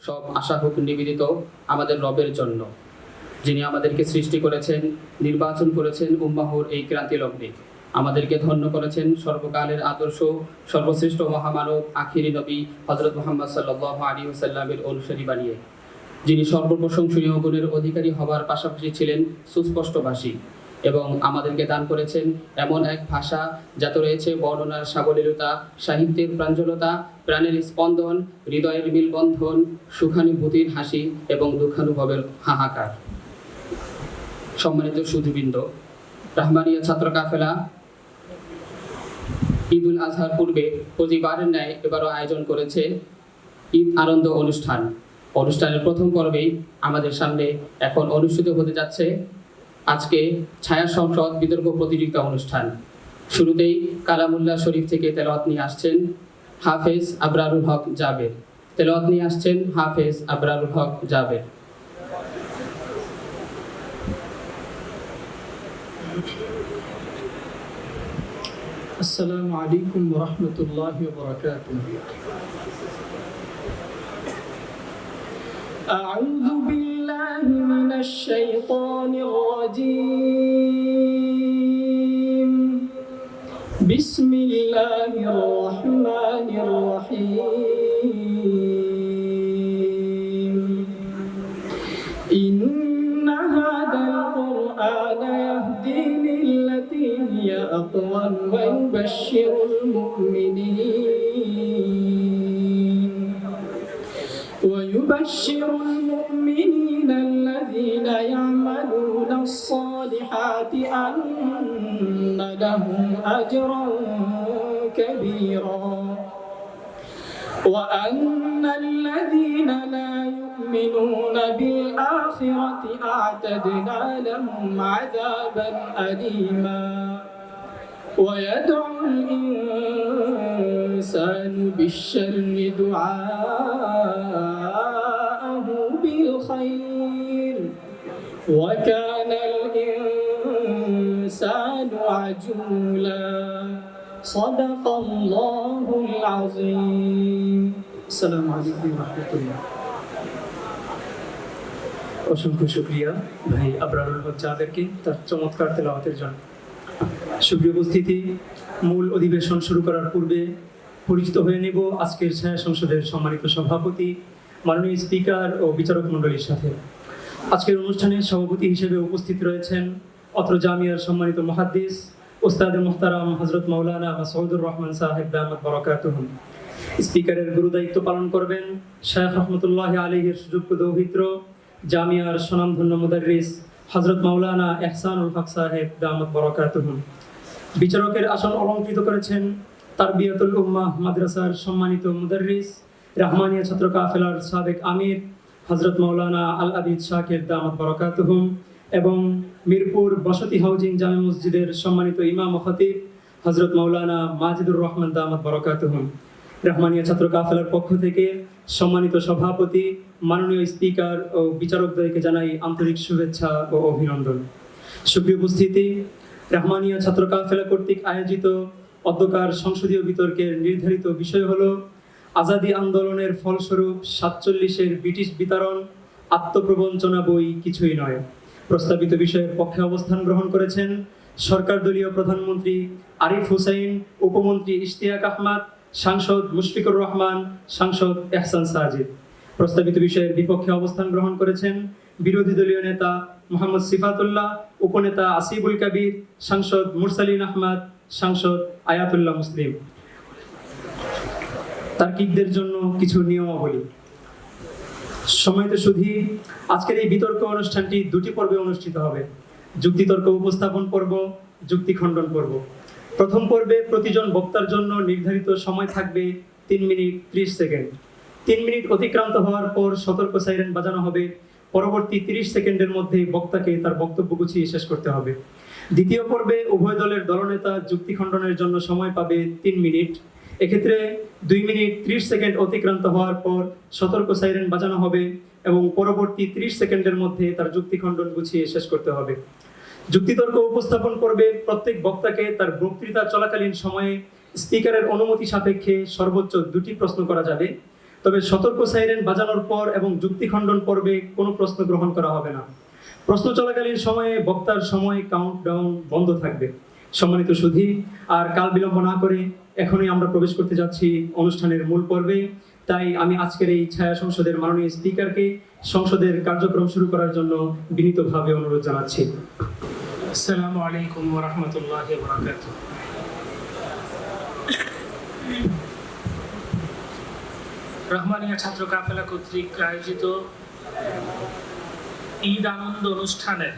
সব আশা হোক নিবেদিত আমাদের রবের জন্য, যিনি আমাদেরকে সৃষ্টি করেছেন, নির্বাচন করেছেন উম্মাহর এই ক্রান্তি লগ্নে, আমাদেরকে ধন্য করেছেন সর্বকালের আদর্শ সর্বশ্রেষ্ঠ মহামানব আখিরি নবী হযরত মুহাম্মদ সাল্লাল্লাহু আলাইহি ওয়াসাল্লামের অনুসারী বানিয়ে, যিনি সর্বপ্রশংসনীয় গুণের অধিকারী হবার পাশাপাশি ছিলেন সুস্পষ্টভাষী এবং আমাদেরকে দান করেছেন এমন এক ভাষা যাতে রয়েছে বর্ণনার সাবলীলতা, সাহিত্যের প্রাঞ্জলতা, প্রাণের স্পন্দন, হৃদয়ের মিলবন্ধন, সুখানুভূতির হাসি এবং দুঃখানুভবের হাহাকার। সম্মানিত সুধীবৃন্দ, রাহমানিয়া ছাত্র কাফেলা ঈদ উল আজহার পূর্বে প্রতিবারের ন্যায় এবারও আয়োজন করেছে ঈদ আনন্দ অনুষ্ঠান। অনুষ্ঠানের প্রথম পর্বেই আমাদের সামনে এখন অনুষ্ঠিত হতে যাচ্ছে আজকে ছায়া সংসদ বিতর্ক প্রতিযোগিতা অনুষ্ঠান। শুরুতেই কালামুল্লাহ শরীফ থেকে তেলাওয়াত নিয়ে আসছেন হাফেজ আবরারুল হক জাবের। তেলাওয়াত নিয়ে আসছেন হাফেজ আবরারুল হক জাবের। আসসালামু আলাইকুম ওয়া রাহমাতুল্লাহি ওয়া বারাকাতুহু। আউযু বিল্লাহি মিনাশ শাইতানির রাজীম। বিসমিল্লাহির রাহমানির রাহিম। ইন্না হাযাল কুরআনা ইয়াহদি লিল্লাতী হিয়া আকওয়াম ওয়া ইউবাশশিরুল মুমিনিন الذين يعملون الصالحات أن لهم أجرا كبيرا وأن الذين لا يؤمنون بالآخرة أعتدنا لهم عذابا أليما ويدعو الإنسان بالشر دعاءه بالخير وكان الإنسان عجولا صدق الله العظيم. السلام عليكم ورحمة الله. অসংখ্য শুকরিয়া ভাই আবরারুল হক জাবেরকে তার চমৎকার তেলাওয়াতের জন্য। সুপ্রিয় উপস্থিতি, মূল অধিবেশন শুরু করার পূর্বে পরিচিত হয়ে নেব আজকের ছায়া সংসদের সম্মানিত সভাপতি, মাননীয় স্পিকার ও বিচারক মণ্ডলীর সাথে। আজকের অনুষ্ঠানের সভাপতি হিসেবে উপস্থিত রয়েছেন অত্র জামিয়ার সম্মানিত মুহাদ্দিস উস্তাদে মুহতারাম হযরত মাওলানা মাসউদুর রহমান সাহেব দামাত বারাকাতুহুম। স্পিকারের গুরুদায়িত্ব পালন করবেন শায়খ রহমতুল্লাহি আলাইহির সুযোগ্য দৌহিত্র জামিয়ার স্বনামধন্য মুদাররিস হযরত মাওলানা ইহসানুল হক সাহেব দামাত বারাকাতুহুম। বিচারকের আসন অলংকৃত করেছেন তারবিয়াতুল উম্মাহ মাদ্রাসার সম্মানিত মুদাররিস রাহমানিয়া ছাত্র কাফেলার সাবেক আমির হযরত মাওলানা আল আবিদ শাকির দামাত বারাকাতুহুম এবং মিরপুর বসতি হাউজিং জামে মসজিদের সম্মানিত ইমাম ও খতিব হযরত মাওলানা মাজিদুর রহমান দামাত বারাকাতুহুম। রাহমানিয়া ছাত্র কাফেলার পক্ষ থেকে সম্মানিত সভাপতি, মাননীয় স্পিকার ও বিচারকদ্বয়কে জানাই আন্তরিক শুভেচ্ছা ও অভিনন্দন। সুপ্রিয় উপস্থিতি, রাহমানিয়া ছাত্র কাফেলা কর্তৃক আয়োজিত অধ্যকার সংসদীয় বিতর্কের নির্ধারিত বিষয় হলো আজাদী আন্দোলনের ফলস্বরূপ ৪৭-এর ব্রিটিশ বিতরণ আত্মপ্রবঞ্চনা বই কিছুই নয়। প্রস্তাবিত বিষয়ের পক্ষে অবস্থান গ্রহণ করেছেন সরকার দলীয় প্রধানমন্ত্রী আরিফ হুসাইন, উপমন্ত্রী ইশতিয়াক আহমদ, সাংসদ মুশফিকুর রহমান, সাংসদ এহসান সাজিদ। প্রস্তাবিত বিষয়ের বিপক্ষে অবস্থান গ্রহণ করেছেন বিরোধী দলীয় নেতা মোহাম্মদ সিফাতুল্লাহ, উপনেতা আসিবুল কাবির, সাংসদ মুরসালিন আহমদ, সাংসদ আয়াতুল্লাহ মুসলিম। তার্কিকদের জন্য কিছু নিয়মাবলী। সময়ত সুধী, আজকের এই বিতর্ক অনুষ্ঠানটি দুটি পর্বে অনুষ্ঠিত হবে। যুক্তিতর্ক উপস্থাপন পর্ব, যুক্তি খণ্ডন পর্ব। প্রথম পর্বে প্রতিজন বক্তার জন্য নির্ধারিত সময় থাকবে 3 মিনিট 30 সেকেন্ড। 3 মিনিট অতিক্রান্ত হওয়ার পর সতর্ক সাইরেন বাজানো হবে। পরবর্তী 30 সেকেন্ডের মধ্যে বক্তাকে তার বক্তব্য গুছিয়ে শেষ করতে হবে। দ্বিতীয় পর্বে উভয় দলের দলনেতা যুক্তি খণ্ডনের জন্য সময় পাবে 3 মিনিট। এক্ষেত্রে 2 মিনিট 30 সেকেন্ড অতিক্রান্ত হওয়ার পর সতর্ক সাইরেন বাজানো হবে এবং পরবর্তী 30 সেকেন্ডের মধ্যে তার যুক্তি খণ্ডন গুছিয়ে শেষ করতে হবে। যুক্তিতর্ক উপস্থাপন করবে প্রত্যেক বক্তাকে তার বক্তৃতা চলাকালীন সময়ে স্পিকারের অনুমতি সাপেক্ষে সর্বোচ্চ 2টি প্রশ্ন করা যাবে। তবে সতর্ক সাইরেন বাজানোর পর এবং যুক্তি খণ্ডন পর্বে কোনো প্রশ্ন গ্রহণ করা হবে না। প্রশ্ন চলাকালীন সময়ে বক্তার সময় কাউন্টডাউন বন্ধ থাকবে। সম্মানিত সুধী, আর কাল বিলম্ব না করে এখনই আমরা প্রবেশ করতে যাচ্ছি অনুষ্ঠানের মূল পর্বে। তাই আমি আজকের এই ছায়া সংসদের মাননীয় স্পিকারকে সংসদের কার্যক্রম শুরু করার জন্য বিনীতভাবে অনুরোধ জানাচ্ছি। আসসালামু আলাইকুম ওয়া রাহমাতুল্লাহি ওয়া বারাকাতুহু। রহমানিয়া ছাত্র কাফেলা কর্তৃক আয়োজিত ঈদ আনন্দ অনুষ্ঠানের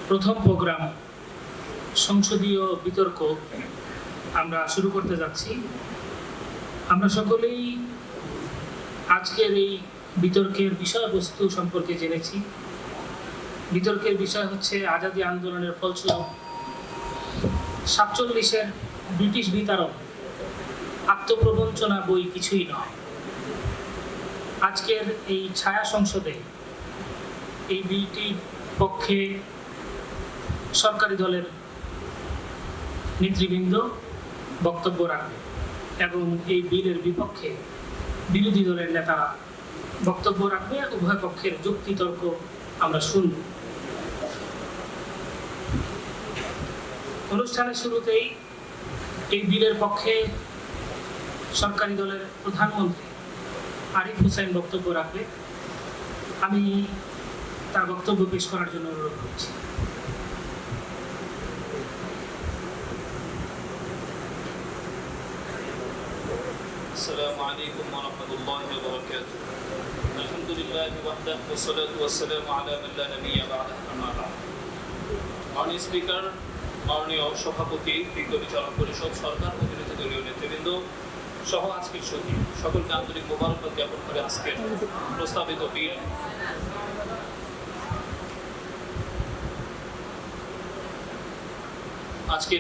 প্রথম প্রোগ্রাম সংসদীয় বিতর্ক আমরা শুরু করতে যাচ্ছি। আমরা সকলেই আজকের এই বিতর্কের বিষয়বস্তু সম্পর্কে জেনেছি। বিতর্কের বিষয় হচ্ছে আজাদী আন্দোলনের ফলস্বরূপ 47-এর ব্রিটিশ বিতরণ আত্মপ্রবঞ্চনা বই কিছুই নয়। আজকের এই ছায়া সংসদে এই বিলটির পক্ষে সরকারি দলের নেতৃবৃন্দ বক্তব্য রাখবে এবং এই বিলের বিপক্ষে বিরোধী দলের নেতারা বক্তব্য রাখবে। উভয় পক্ষের যুক্তিতর্ক আমরা শুনব। অনুষ্ঠানের শুরুতেই এই বিলের পক্ষে সরকারি দলের প্রধানমন্ত্রী আরিফ হোসেন বক্তব্য রাখবে। আমি তার বক্তব্য পেশ করার জন্য অনুরোধ করছি। السلام عليكم ورحمة الله وبركاته. الحمد لله وحده والصلاة والسلام على من لا نبي بعده أما بعد. মাননীয় স্পিকার, মাননীয় সভাপতি, বিজ্ঞানী চালক পরিষদ, সরকার ও বিরোধী দলীয় নেতৃবৃন্দ সহ আজকের সচিব সকলকে আন্তরিক মোবারকবাদ জ্ঞাপন করে আজকের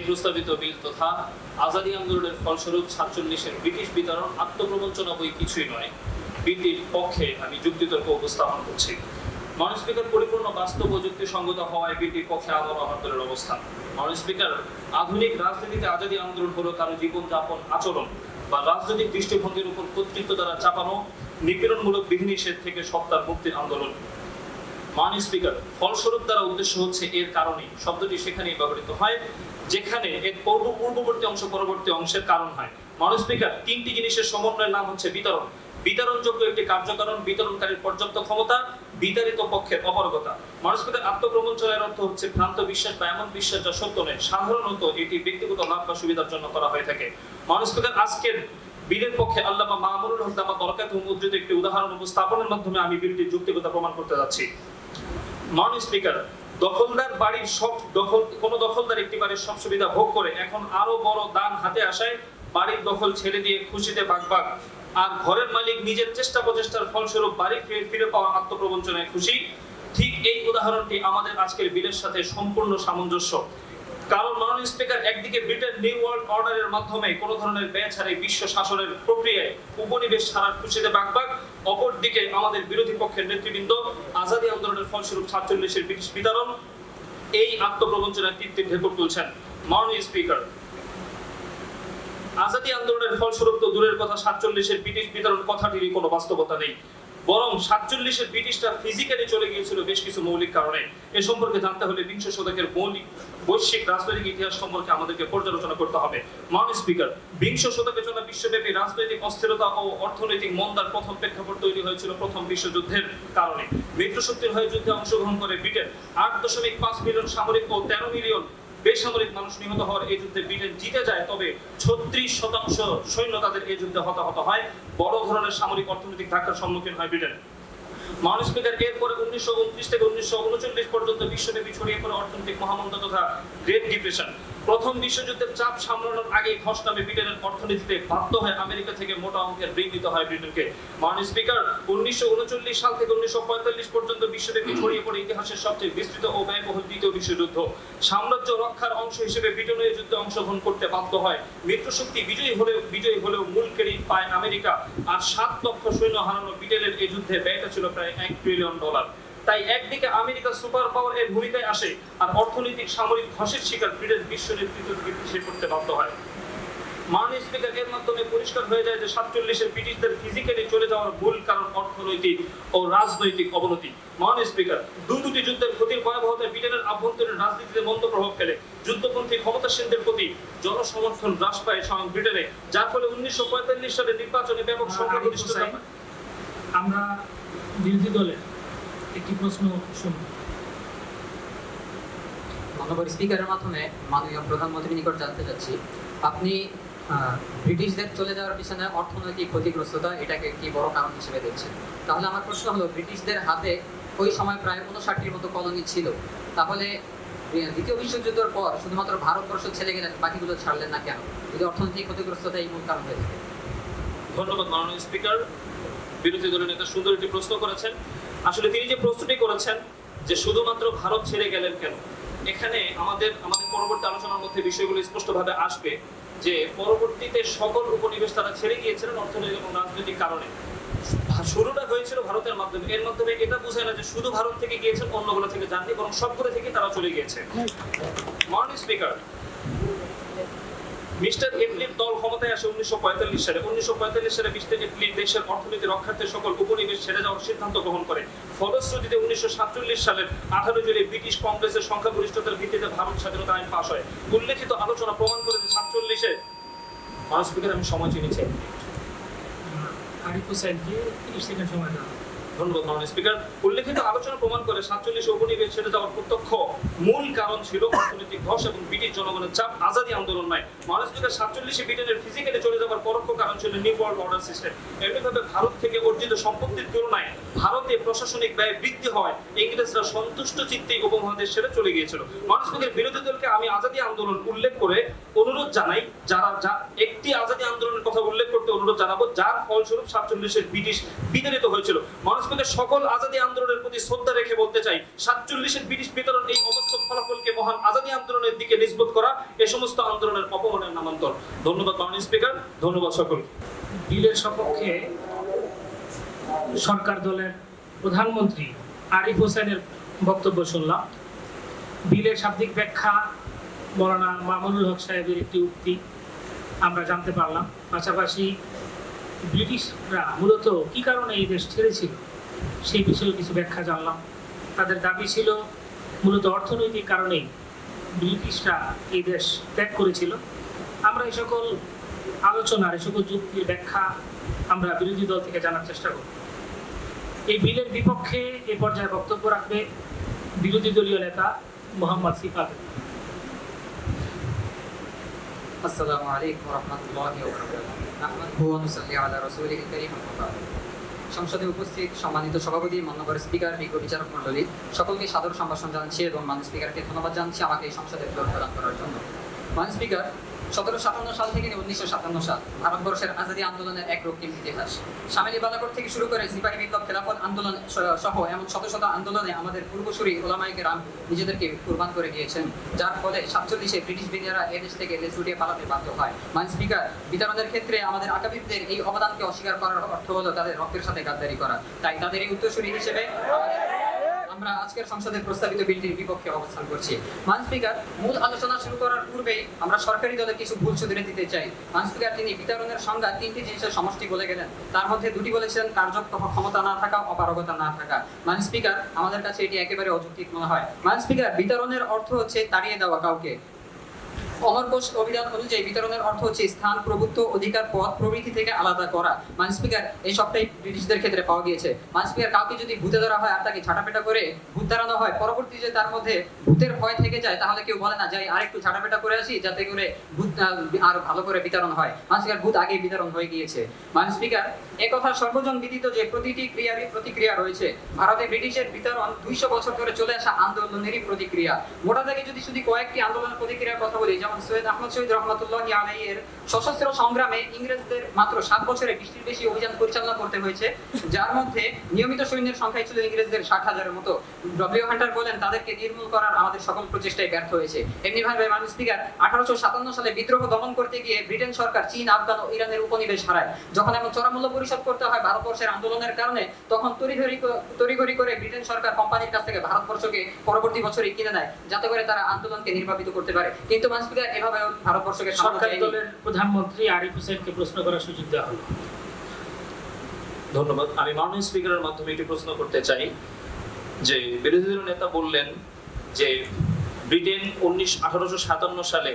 প্রস্তাবিত বিল তথা আজাদী আন্দোলনের ফলস্বরূপ 47-এর ব্রিটিশ বিতরণ আত্মপ্রবঞ্চনা বই কিছুই নয় বিলটির পক্ষে আমি যুক্তিতর্ক উপস্থাপন করছি। মাননীয় স্পিকার, পরিপূর্ণ বাস্তব ও যুক্তিসঙ্গত হওয়ায় বিলটির পক্ষে আমার দলের অবস্থান। মাননীয় স্পিকার, আধুনিক রাজনীতিতে আজাদী আন্দোলন হলো কারো জীবনযাপন, আচরণ বা রাজনৈতিক দৃষ্টিভঙ্গির উপর কর্তৃত্ব দ্বারা চাপানো নিপীড়নমূলক বিধিনিষেধ থেকে সত্তার মুক্তির আন্দোলন। মাননীয় স্পিকার, ফলস্বরূপ দ্বারা উদ্দেশ্য হচ্ছে এর কারণে শব্দটি সেখানেই ব্যবহৃত হয় যেখানে এর পূর্ববর্তী অংশ পরবর্তী অংশের কারণ হয়। মাননীয় স্পিকার, তিনটি জিনিসের সমন্বয়ের নাম হচ্ছে বিতরণ। বিতরণযোগ্য একটি কার্যকারণ, বিতরণকারীর পর্যাপ্ত ক্ষমতা, বিতাড়িত পক্ষের অপারগতা। মাননীয় স্পিকার, আত্মপ্রবঞ্চনার অর্থ হচ্ছে ভ্রান্ত বিশ্বাস বা এমন বিশ্বাস যা সত্য নয়। সাধারণত এটি ব্যক্তিগত লাভ বা সুবিধার জন্য করা হয়ে থাকে। মাননীয় স্পিকার, আজকের বিলের পক্ষে আল্লামা মামুনুল হক দামাত বরকাতুহু মুদ্রিত একটি উদাহরণ উপস্থাপনের মাধ্যমে আমি বিলটির যৌক্তিকতা প্রমাণ করতে যাচ্ছি। মাননীয় স্পিকার, দখলদার বাড়ির সব কোন দখলদার একটি বাড়ির সব সুবিধা ভোগ করে এখন আরো বড় দান হাতে আসায় বাড়ির দখল ছেড়ে দিয়ে খুশিতে বাগবাগ, আর ঘরের মালিক নিজের চেষ্টা প্রচেষ্টার ফলস্বরূপ বাড়ি ফিরে পাওয়া আত্মপ্রবঞ্চনায় খুশি। ঠিক এই উদাহরণটি আমাদের আজকের বিলের সাথে সম্পূর্ণ সামঞ্জস্য। কারণ মাননীয় স্পিকার, একদিকে ব্রিটেন নিউ ওয়ার্ল্ড অর্ডারের মাধ্যমে কোনো ধরনের ব্যয় ছাড়াই বিশ্ব শাসনের প্রক্রিয়ায় উপনিবেশ ছাড়ার খুশিতে বাগবাগ, অপরদিকে আমাদের বিরোধী পক্ষের নেতৃবৃন্দ আজাদী আন্দোলনের ফলস্বরূপ 47-এর ব্রিটিশ বিতরণ এই আত্মপ্রবঞ্চনার তীর্থে ঢেকুর তুলছেন। মাননীয় স্পিকার, আজাদী আন্দোলনের ফলস্বরূপ তো দূরের কথা, 47-এর ব্রিটিশ বিতরণ কথাটিরই কোনো বাস্তবতা নেই, বরং 47-এর ব্রিটিশরা ফিজিক্যালি চলে গিয়েছিল বেশ কিছু মৌলিক কারণে। এ সম্পর্কে জানতে হলে বিংশ শতকের মৌলিক বৈশ্বিক রাজনৈতিক ইতিহাস সম্পর্কে আমাদেরকে পর্যালোচনা করতে হবে। মাননীয় স্পিকার, বিংশ শতকে চলা বিশ্বব্যাপী রাজনৈতিক অস্থিরতা ও অর্থনৈতিক মন্দার প্রথম প্রেক্ষাপট তৈরি হয়েছিল প্রথম বিশ্বযুদ্ধের কারণে। মিত্রশক্তির হয়ে যুদ্ধে অংশগ্রহণ করে ব্রিটেন 8.5 মিলিয়ন সামরিক ও 13 মিলিয়ন বেসামরিক মানুষ নিহত হওয়ার এই যুদ্ধে ব্রিটেন জিতে যায়, তবে 36% সৈন্য তাদের এই যুদ্ধে হতাহত হয়। বড় ধরনের সামরিক অর্থনৈতিক ধাক্কার সম্মুখীন হয় ব্রিটেন। মাননীয় স্পিকার, এরপরে 1929 থেকে 1939 পর্যন্ত বিশ্বব্যাপী ছড়িয়ে পড়ে অর্থনৈতিক মহামন্দা তথা গ্রেট ডিপ্রেশন। প্রথম বিশ্বযুদ্ধের চাপ সামলানোর আগে ধস নামে ব্রিটেনের অর্থনীতিতে বাধ্য হয়ে আমেরিকা থেকে মোটা অঙ্কের ঋণ দিতে হয় ব্রিটেনকে। মাননীয় স্পিকার, 1939 সাল থেকে 1945 পর্যন্ত বিশ্বব্যাপী ছড়িয়ে পড়ে ইতিহাসের সবচেয়ে বিস্তৃত ও ব্যয়বহুল দ্বিতীয় বিশ্বযুদ্ধ। সাম্রাজ্য রক্ষার অংশ হিসেবে ব্রিটেন এই যুদ্ধে অংশগ্রহণ করতে বাধ্য হয়। মিত্রশক্তি বিজয়ী হলেও মূল ক্রেডিট পায় আমেরিকা, আর 7 লক্ষ সৈন্য হারানো ব্রিটেনের এই যুদ্ধে ব্যয়টা ছিল প্রায় $1 ট্রিলিয়ন। তাই একদিকে আমেরিকা সুপার পাওয়ার এর ভূমিকায় আসে, আর অর্থনৈতিক সামরিক ধসের শিকার ব্রিটেন বিশ্ব নেতৃত্ব থেকে পিছিয়ে পড়তে বাধ্য হয়। মাননীয় স্পিকার, এর মাধ্যমে পরিষ্কার হয়ে যায় যে 47-এর ব্রিটিশদের ফিজিক্যালি চলে যাওয়ার মূল কারণ অর্থনৈতিক ও রাজনৈতিক অবনতি। মাননীয় স্পিকার, দুটি যুদ্ধের ক্ষতির ভয়াবহতা ব্রিটেনের আভ্যন্তরীণ রাজনীতিতে মন্দ প্রভাব ফেলে। যুদ্ধপন্থী ক্ষমতাসীনদের প্রতি জনসমর্থন হ্রাস পায় স্বয়ং ব্রিটেনে, যার ফলে 1945 সালের নির্বাচনে ব্যাপক সংখ্যাগরিষ্ঠতা। আমরা বিরোধী দলের একটি প্রশ্ন শুনব। মাননীয় স্পিকারের মাধ্যমে মাননীয় প্রধানমন্ত্রীর নিকট জানতে চাচ্ছি, আপনি ব্রিটিশদের চলে যাওয়ার পিছনে অর্থনৈতিক ক্ষতিগ্রস্ততা এটাকে একটি বড় কারণ হিসেবে দেখছেন। তাহলে আমার প্রশ্ন হলো, ব্রিটিশদের হাতে ওই সময় প্রায় 59টির মতো কলোনি ছিল, তাহলে দ্বিতীয় বিশ্বযুদ্ধের পর শুধুমাত্র ভারতবর্ষ ছেড়ে গেলেন, বাকিগুলো ছাড়লেন না কেন? যদি অর্থনৈতিক ক্ষতিগ্রস্ততা এই মূল কারণ হয়ে থাকে। ধন্যবাদ মাননীয় স্পিকার। বিরোধী দলের নেতা সুন্দর একটি প্রশ্ন করেছেন। আসলে তিনি যে প্রশ্নটি করেছেন যে শুধুমাত্র ভারত ছেড়ে গেলেন কেন, এখানে আমাদের পরবর্তী আলোচনার মধ্যে বিষয়গুলো স্পষ্টভাবে আসবে যে পরবর্তীতে সকল উপনিবেশ তারা ছেড়ে গিয়েছিলেন অর্থনৈতিক এবং রাজনৈতিক কারণে। শুরুটা হয়েছিল ভারতের মাধ্যমে। এর মাধ্যমে এটা বোঝায় না যে শুধু ভারত থেকে গিয়েছেন, অন্যগুলো থেকে যাননি, বরং সবগুলো থেকে তারা চলে গিয়েছে। মাননীয় স্পিকার, মিস্টার এটলির দল ক্ষমতায় আসে 1945 সালে। 1945 সালে মিস্টার এটলি দেশের অর্থনীতি রক্ষার্থে সকল উপনিবেশ ছেড়ে যাওয়ার সিদ্ধান্ত গ্রহণ করে। ফলশ্রুতিতে 1947 সালের 18 জুলাই ব্রিটিশ কংগ্রেসের সংখ্যাগরিষ্ঠতার ভিত্তিতে ভারত স্বাধীনতা আইন পাস হয়। উল্লেখিত আলোচনা প্রমাণ করে যে 47-এ মাননীয় স্পিকার, আমি সময় চিনেছি। আরিফ হোসেনকে 30 সেকেন্ড সময় দেওয়া। ধন্যবাদ মাননীয় স্পিকার। উল্লেখিত আলোচনা প্রমাণ করে 47 উপনিবেশ ছেড়ে যাওয়ার প্রত্যক্ষ মূল কারণ ছিল অর্থনৈতিক ধস এবং ব্রিটিশ জনগণের চাপ, আজাদী আন্দোলন নয়। মাননীয় স্পিকার, 47 ব্রিটেনের ফিজিক্যালি চলে যাওয়ার পরোক্ষ কারণ ছিল নিউ ওয়ার্ল্ড অর্ডার সিস্টেম। এমনিভাবে ভারত থেকে অর্জিত সম্পত্তির তুলনায় ভারতে প্রশাসনিক ব্যয় বৃদ্ধি হয়, ইংরেজরা সন্তুষ্ট চিত্তে উপমহাদেশ ছেড়ে চলে গিয়েছিল। মাননীয় স্পিকার, বিরোধী দলকে আমি আজাদী আন্দোলন উল্লেখ করে অনুরোধ জানাই, একটি আজাদী আন্দোলনের কথা উল্লেখ করতে অনুরোধ জানাবো যার ফলস্বরূপ 47-এর ব্রিটিশ বিতাড়িত হয়েছিল। মাননীয় স্পিকার, সকল আজাদী আন্দোলনের প্রতি শ্রদ্ধা রেখে বলতে চাই, 47-এর ব্রিটিশ বিতরণ এই অবাস্তব ফলাফলকে মহান আজাদী আন্দোলনের দিকে নিষ্পত্তি করা এ সমস্ত আন্দোলনের অপমানের নামান্তর। ধন্যবাদ মাননীয় স্পিকার। ধন্যবাদ সকলকে। বিলের সপক্ষে সরকার দলের প্রধানমন্ত্রী আরিফ হোসেনের বক্তব্য শুনলাম। বিলের শাব্দিক ব্যাখ্যা মৌলানা মামুনুল হক সাহেবের একটি উক্তি আমরা জানতে পারলাম। পাশাপাশি ব্রিটিশরা মূলত কি কারণে এই দেশ ছেড়েছিল সেই বিষয়ে কিছু ব্যাখ্যা জানলাম। তাদের দাবি ছিল মূলত অর্থনৈতিক কারণেই ব্রিটিশরা এই দেশ ত্যাগ করেছিল। আমরা এই সকল আলোচনার, এই সকল যুক্তির ব্যাখ্যা আমরা বিরোধী দল থেকে জানার চেষ্টা করব। এই বিলের বিপক্ষে এ পর্যায়ে বক্তব্য রাখবে বিরোধী দলীয় নেতা মোহাম্মদ সিফাত। আসসালামু আলাইকুম ওয়া রাহমাতুল্লাহি ওয়া বারাকাতুহু। নাহমাদুহু ওয়া নুসাল্লি আলা রাসূলিল কারীম। সংসদে উপস্থিত সম্মানিত সভাপতি, মাননীয় স্পিকার, বিজ্ঞ বিচারক মণ্ডলী, সকলকে সাদর সম্ভাষণ জানাচ্ছি এবং মাননীয় স্পিকারকে ধন্যবাদ জানাচ্ছি আমাকে এই সংসদে ফ্লোর প্রদান করার জন্য। মাননীয় স্পিকার, 1757 সাল থেকে 1957 সাল ভারতবর্ষের আজাদী আন্দোলনের এক রক্তিম ইতিহাস। শামিলি বালাকোট থেকে শুরু করে সিপাহী বিপ্লব, খেলাফত আন্দোলন সহ এমন শত শত আন্দোলনে আমাদের পূর্বসূরি ওলামায়ে কেরাম নিজেদেরকে কুরবান করে দিয়েছেন, যার ফলে 47-এ ব্রিটিশ বিনিয়ারা এদেশ থেকে লেজ গুটিয়ে পালাতে বাধ্য হয়। মাননীয় স্পিকার, বিতরণের ক্ষেত্রে আমাদের আকাবিরদের এই অবদানকে অস্বীকার করার অর্থ হলো তাদের রক্তের সাথে গাদ্দারি করা। তাই তাদের এই উত্তরসূরি হিসেবে আমরা আজকের সংসদের প্রস্তাবিত বিলটির বিপক্ষে অবস্থান করছি। মাননীয় স্পিকার, মূল আলোচনা শুরু করার পূর্বেই আমরা সরকারি দলে কিছু ভুল শুধরে দিতে চাই। মাননীয় স্পিকার, তিনি বিতরণের সংজ্ঞা 3টি জিনিসের সমষ্টি বলে গেলেন। তার মধ্যে 2টি বলেছিলেন কার্যক্ষমতা না থাকা, অপারগতা না থাকা। মাননীয় স্পিকার, আমাদের কাছে এটি একেবারে অযৌক্তিক মনে হয়। মাননীয় স্পিকার, বিতরণের অর্থ হচ্ছে তাড়িয়ে দেওয়া কাউকে। অমর কোষ অভিধান অনুযায়ী বিতরণের অর্থ হচ্ছে স্থান, প্রভুত্ব, অধিকার, পদ প্রভৃতি থেকে আলাদা করা। মাননীয় স্পিকার, এই সবটাই ব্রিটিশদের ক্ষেত্রে পাওয়া গিয়েছে। মাননীয় স্পিকার, কাউকে যদি ভূতে ধরা হয় আর তাকে ঝাঁটাপেটা করে ভূত তাড়ানো হয়, পরবর্তী যে তার মধ্যে ভূতের ভয় থেকে যায়, তাহলে কেউ বলে না যাই আরেকটু ঝাঁটাপেটা করে আসি যাতে করে ভূত আর ভালো করে বিতরণ হয়। মাননীয় স্পিকার, ভূত আগেই বিতরণ হয়ে গিয়েছে। মাননীয় স্পিকার, একথা সর্বজন বিদিত যে প্রতিটি ক্রিয়ারই প্রতিক্রিয়া রয়েছে। ভারতে ব্রিটিশের বিতরণ 200 বছর ধরে চলে আসা আন্দোলনেরই প্রতিক্রিয়া। মোটা দাগে যদি শুধু কয়েকটি আন্দোলনের প্রতিক্রিয়ার কথা বলি, যেমন সৈয়দ আহমদ শহীদ রহমতুল্লাহি আলাইহির সশস্ত্র সংগ্রামে ইংরেজদের মাত্র 7 বছরে 20টির বেশি অভিযান পরিচালনা করতে হয়েছে, যার মধ্যে নিয়মিত সৈন্যের সংখ্যা ছিল ইংরেজদের 60,000-এর মতো। ডব্লিউ হান্টার বলেন, তাদেরকে নির্মূল করার আমাদের সকল প্রচেষ্টায় ব্যর্থ হয়েছে। এমনিভাবে মাননীয় স্পিকার, 1857 সালে বিদ্রোহ দমন করতে গিয়ে ব্রিটেন সরকার চীন, আফগান ও ইরানের উপনিবেশ হারায়। যখন এমন চড়া মূল্য পরিশোধ করতে হয় ভারতবর্ষের আন্দোলনের কারণে, তখন তড়িঘড়ি করে ব্রিটেন সরকার কোম্পানির কাছ থেকে ভারতবর্ষকে পরবর্তী বছরে কিনে নেয়, যাতে করে তারা আন্দোলনকে নির্বাপিত করতে পারে। কিন্তু মাননীয় স্পিকার, স্পিকার এভাবে ভারতবর্ষকে সামান্য সরকারি দেয়নি। দলের প্রধানমন্ত্রী আরিফ হোসেনকে প্রশ্ন করার সুযোগ দেওয়া হলো। ধন্যবাদ। আমি মাননীয় স্পিকারের মাধ্যমে একটি প্রশ্ন করতে চাই যে বিরোধী দলীয় নেতা বললেন যে ব্রিটেন 1857 সালে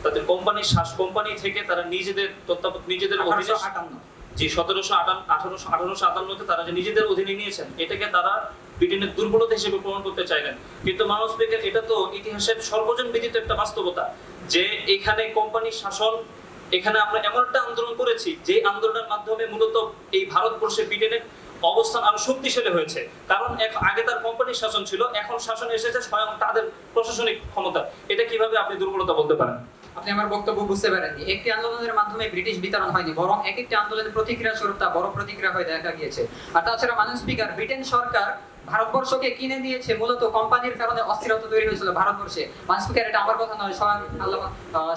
তাদের কোম্পানি থেকে তারা নিজেদের নিজেদের অধীনে 1858 জি 1857 তারা যে নিজেদের অধীনে নিয়েছেন এটাকে তারা ব্রিটেনের দুর্বলতা হিসেবে প্রমাণ করতে চাইলেন, কিন্তু মাননীয় স্পিকার এটা তো ইতিহাসের সর্বজন বিদিত একটা বাস্তবতা যে এখানে কোম্পানির শাসন, এখানে আমরা এমন একটা আন্দোলন করেছি যে আন্দোলনের মাধ্যমে মূলত এই ভারতবর্ষে ব্রিটেনের অবস্থান আরো শক্তিশালী হয়েছে, কারণ আগে তার কোম্পানির শাসন ছিল, এখন শাসন এসেছে স্বয়ং তাদের প্রশাসনিক ক্ষমতা। এটা কিভাবে আপনি দুর্বলতা বলতে পারেন? আপনি আমার বক্তব্য বুঝতে পারেননি। একটি আন্দোলনের মাধ্যমে ব্রিটিশ বিতরণ হয়নি, বরং এক একটি আন্দোলনের প্রতিক্রিয়া স্বরূপ তা বড় প্রতিক্রিয়া হয়ে দেখা গিয়েছে। আর তাছাড়া মাননীয় স্পিকার, ব্রিটেন সরকার ভারতবর্ষকে কিনে দিয়েছে মূলত কোম্পানির কারণে অস্থিরতা তৈরি হয়েছিল ভারতবর্ষে। মাননীয় স্পিকার, এটা আমার কথা নয়, স্বয়ং আল্লামা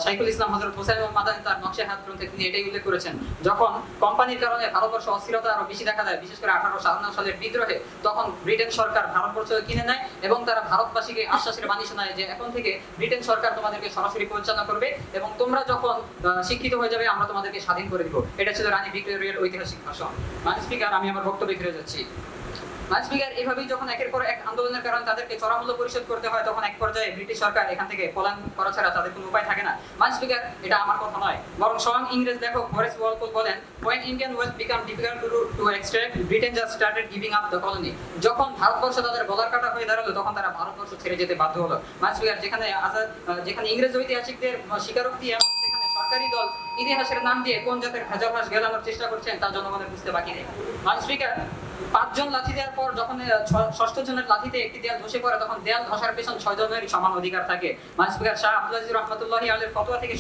শাইখুল ইসলাম হযরত হোসেন মাদানী তার নকশে হাত গ্রন্থে তিনি এটাই উল্লেখ করেছেন। যখন কোম্পানির কারণে ভারতবর্ষে অস্থিরতা আরো বেশি দেখা দেয়, বিশেষ করে 1857 সালের বিদ্রোহে, তখন ব্রিটেন সরকার ভারতবর্ষকে কিনে নেয় এবং তারা ভারতবাসীকে আশ্বাসের বাণী শোনায় যে এখন থেকে ব্রিটেন সরকার তোমাদেরকে সরাসরি পরিচালনা করবে এবং তোমরা যখন শিক্ষিত হয়ে যাবে আমরা তোমাদেরকে স্বাধীন করে দিব। এটা ছিল রানী ভিক্টোরিয়ার ঐতিহাসিক ভাষণ। মাননীয় স্পিকার, আমি আমার বক্তব্যে ফিরে যাচ্ছি। মাননীয় স্পিকার, এভাবেই যখন একের পর এক আন্দোলনের কারণে তাদেরকে চড়া মূল্য পরিশোধ করতে হয়, তখন এক পর্যায়ে ব্রিটিশ সরকার এখান থেকে পলায়ন করা ছাড়া তাদের কোনো উপায় থাকে না। মাননীয় স্পিকার, এটা আমার কথা নয়, বরং স্বয়ং ইংরেজ লেখক হরেস ওয়ালপল বলেন, when Indian wealth became difficult to extract, Britain just started giving up the colony. যখন ভারতবর্ষ তাদের গলার কাটা হয়ে দাঁড়ালো, তখন তারা ভারতবর্ষ ছেড়ে যেতে বাধ্য হলো। মাননীয় স্পিকার, যেখানে ইংরেজ ঐতিহাসিকদের স্বীকারোক্তি এবং সেখানে সরকারি দল ইতিহাসের নাম দিয়ে কোন জাতের ভেজালভাস গেলানোর চেষ্টা করছেন তা জনগণের বুঝতে বাকি নেই। মাননীয় স্পিকার, 5 জন লাঠি দেওয়ার পর যখন 6ষ্ঠ জনের লাঠিতে একটি দেয়াল ধসে পড়ে, তখন দেয়াল ধসার পেছন 6 জনেরই সমান অধিকার থাকে। মাননীয় স্পিকার, শাহ আব্দুল আজিজ রহমাতুল্লাহি আলাইহির ফতোয়া থেকে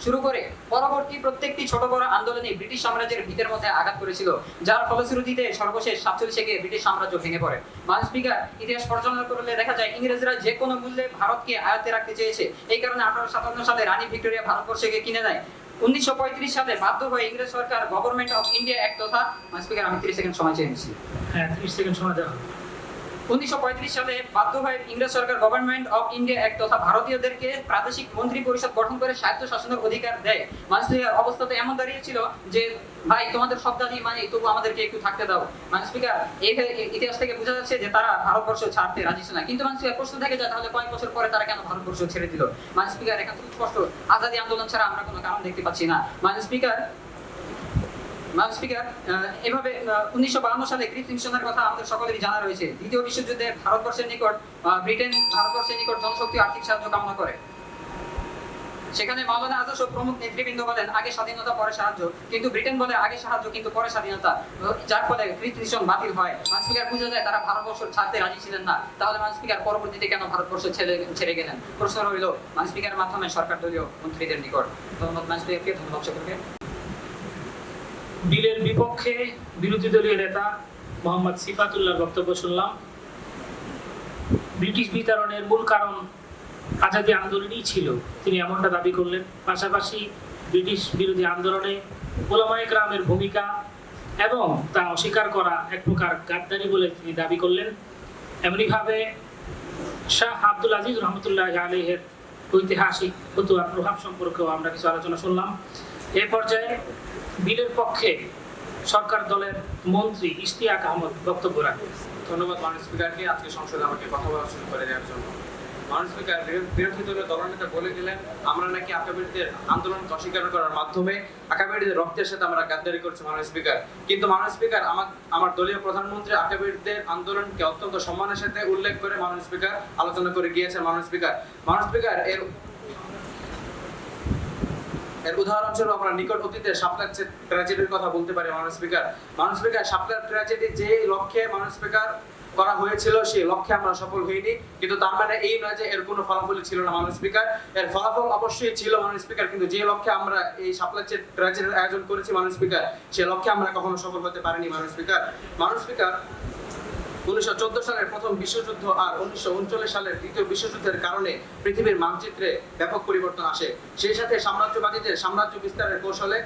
শুরু করে পরবর্তী প্রত্যেকটি ছোট বড় আন্দোলনে ব্রিটিশ সাম্রাজ্যের ভিতের মধ্যে আঘাত করেছিল, যার ফলশ্রুতিতে সর্বশেষ 47 গিয়ে ব্রিটিশ সাম্রাজ্য ভেঙে পড়ে। মাননীয় স্পিকার, ইতিহাস পর্যালোচনা করলে দেখা যায় ইংরেজরা যে কোনো মূল্যে ভারতকে আয়ত্তে রাখতে চেয়েছে। এই কারণে 1857 সালে রানী ভিক্টোরিয়া ভারতবর্ষকে কিনে নেয়। 1935 সালে বাধ্য হয়ে ইংরেজ সরকার গভর্নমেন্ট অফ ইন্ডিয়া অ্যাক্ট তথা, মাননীয় স্পিকার, আমি 30 সেকেন্ড সময় চেয়েছি। হ্যাঁ, 30 সেকেন্ড সময় দেওয়া হলো। 1935 সালে বাধ্য হয়ে ইংরেজ সরকার গভর্নমেন্ট অফ ইন্ডিয়া অ্যাক্ট তথা ভারতীয়দেরকে প্রাদেশিক মন্ত্রী পরিষদ গঠন করে স্বায়ত্ত শাসনের অধিকার দেয়। মাননীয় অবস্থা তো এমন দাঁড়িয়েছিল যে ভাই তোমাদের সব দাবি মানে তবু আমাদেরকে একটু থাকতে দাও। মাননীয় স্পিকার, এই ইতিহাস থেকে বোঝা যাচ্ছে যে তারা ভারতবর্ষ ছাড়তে রাজি ছিল না। কিন্তু মাননীয় স্পিকার, প্রশ্ন থেকে যায় তাহলে কয়েক বছর পরে তারা কেন ভারতবর্ষ ছেড়ে দিল? মাননীয় স্পিকার, এখান থেকে স্পষ্ট আজাদী আন্দোলন ছাড়া আমরা কোনো কারণ দেখতে পাচ্ছি না। মাননীয় স্পিকার, এভাবে 1952 সালে গ্রিফ মিশনের কথা আমাদের সকলেরই জানা রয়েছে। দ্বিতীয় বিশ্বযুদ্ধে ভারতবর্ষের নিকট ব্রিটেন ভারতবর্ষের নিকট জনশক্তি আর্থিক সাহায্য কামনা করে। সেখানে মাওলানা আজাদ ও প্রমুখ নেতৃবৃন্দ বলেন আগে স্বাধীনতা পরে সাহায্য, কিন্তু ব্রিটেন বলে আগে সাহায্য কিন্তু পরে স্বাধীনতা, যার ফলে গ্রিফ মিশন বাতিল হয়। মাননীয় স্পিকার, বোঝা যায় তারা ভারতবর্ষ ছাড়তে রাজি ছিলেন না। তাহলে মাননীয় স্পিকার, পরবর্তীতে কেন ভারতবর্ষ ছেড়ে গেলেন? প্রশ্ন রইল মাননীয় স্পিকারের মাধ্যমে সরকার দলীয় মন্ত্রীদের নিকট। ধন্যবাদ মাননীয় স্পিকারকে, ধন্যবাদ সকলকে। বিলের বিপক্ষে বিরোধী দলীয় নেতা মোহাম্মদ সিফাতুল্লাহর বক্তব্য শুনলাম। ব্রিটিশ বিতরণের মূল কারণ আজাদী আন্দোলনই ছিল, তিনি এমনটা দাবি করলেন। পাশাপাশি ব্রিটিশ বিরোধী আন্দোলনে ওলামায়ে কেরামের ভূমিকা এবং তা অস্বীকার করা এক প্রকার গাদ্দারি বলে তিনি দাবি করলেন। এমনিভাবে শাহ আব্দুল আজিজ রহমতুল্লাহি আলাইহির ঐতিহাসিক ফতোয়ার প্রভাব সম্পর্কেও আমরা কিছু আলোচনা শুনলাম। এ পর্যায়ে বিলের পক্ষে সরকার দলের মন্ত্রী ইশতিয়াক আহমদ বক্তব্য রাখেন। ধন্যবাদ মাননীয় স্পিকারকে আজকে সংসদে আমাকে কথা বলার সুযোগ করে দেওয়ার জন্য। মাননীয় স্পিকার, বিরোধী দলের দলনেতা বলে দিলেন আমরা নাকি আকাবিরদের আন্দোলনকে অস্বীকার করার মাধ্যমে আকাবিরদের রক্তের সাথে আমরা গাদ্দারি করছি মাননীয় স্পিকার। কিন্তু মাননীয় স্পিকার, আমার দলীয় প্রধানমন্ত্রী আকাবিরদের আন্দোলনকে অত্যন্ত সম্মানের সাথে উল্লেখ করে মাননীয় স্পিকার আলোচনা করে গিয়েছেন। মাননীয় স্পিকার, এর উদাহরণস্বরূপ আমরা নিকট অতীতে শাপলা ট্র্যাজেডির কথা বলতে পারি। মাননীয় স্পিকার, শাপলা ট্র্যাজেডি যে লক্ষ্যে মাননীয় স্পিকার করা হয়েছিল সেই লক্ষ্যে আমরা সফল হইনি, কিন্তু তার মানে এই নয় যে এর কোনো ফলাফলই ছিল না মাননীয় স্পিকার। এর ফলাফল অবশ্যই ছিল মাননীয় স্পিকার, কিন্তু যে লক্ষ্যে আমরা এই শাপলা ট্র্যাজেডির আয়োজন করেছি মাননীয় স্পিকার, সেই লক্ষ্যে আমরা কখনো সফল হতে পারিনি মাননীয় স্পিকার। 1914 সালের প্রথম বিশ্বযুদ্ধ আর 1939 সালের দ্বিতীয় বিশ্বযুদ্ধের কারণে পৃথিবীর মানচিত্রে ব্যাপক পরিবর্তন আসে। সেই সাথে সাম্রাজ্যবাদীদের সাম্রাজ্য বিস্তারের কৌশলে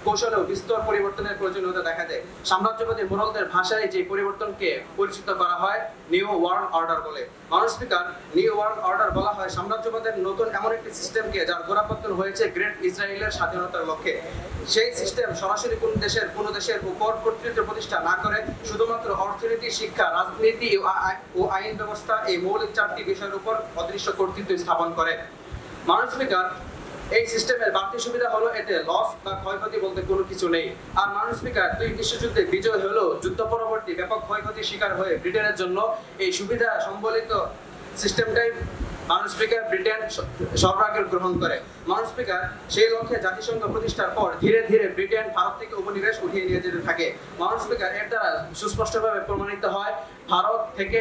কৌশলেও বিস্তর পরিবর্তনের প্রয়োজনীয়তা দেখা দেয়। সাম্রাজ্যবাদী মোগলদের ভাষায় যে পরিবর্তনকে পরিচিত করা হয় নিউ ওয়ার্ল্ড অর্ডার বলে। মাননীয় স্পিকার, নিউ ওয়ার্ল্ড অর্ডার বলা হয় সাম্রাজ্যবাদের নতুন এমন একটি সিস্টেমকে যার গোড়াপত্তন হয়েছে গ্রেট ইসরায়েলের স্বাধীনতার লক্ষ্যে। সেই সিস্টেম সরাসরি কোন দেশের উপর কর্তৃত্ব প্রতিষ্ঠা না করে শুধুমাত্র অর্থনীতি, শিক্ষা, রাজনীতি ও আইন ব্যবস্থা এই মৌলিক চারটি বিষয়ের উপর অদৃশ্য কর্তৃত্ব স্থাপন করে। মাননীয় স্পিকার, এই সিস্টেমের বাড়তি সুবিধা হলো এতে লস বা ক্ষয়ক্ষতি বলতে কোনো কিছু নেই। আর মাননীয় স্পিকার, দুই বিশ্বযুদ্ধে বিজয় হলেও যুদ্ধ পরবর্তী ব্যাপক ক্ষয়ক্ষতির শিকার হয়ে ব্রিটেনের জন্য এই সুবিধা সম্বলিত সিস্টেমটাই মাননীয় স্পিকার ব্রিটেন সর্বাগ্রে গ্রহণ করে। মাননীয় স্পিকার, সেই লক্ষ্যে জাতিসংঘ প্রতিষ্ঠার পর ধীরে ধীরে ব্রিটেন ভারত থেকে উপনিবেশ উঠিয়ে নিয়ে যেতে থাকে। মাননীয় স্পিকার, এর দ্বারা সুস্পষ্টভাবে প্রমাণিত হয় ভারত থেকে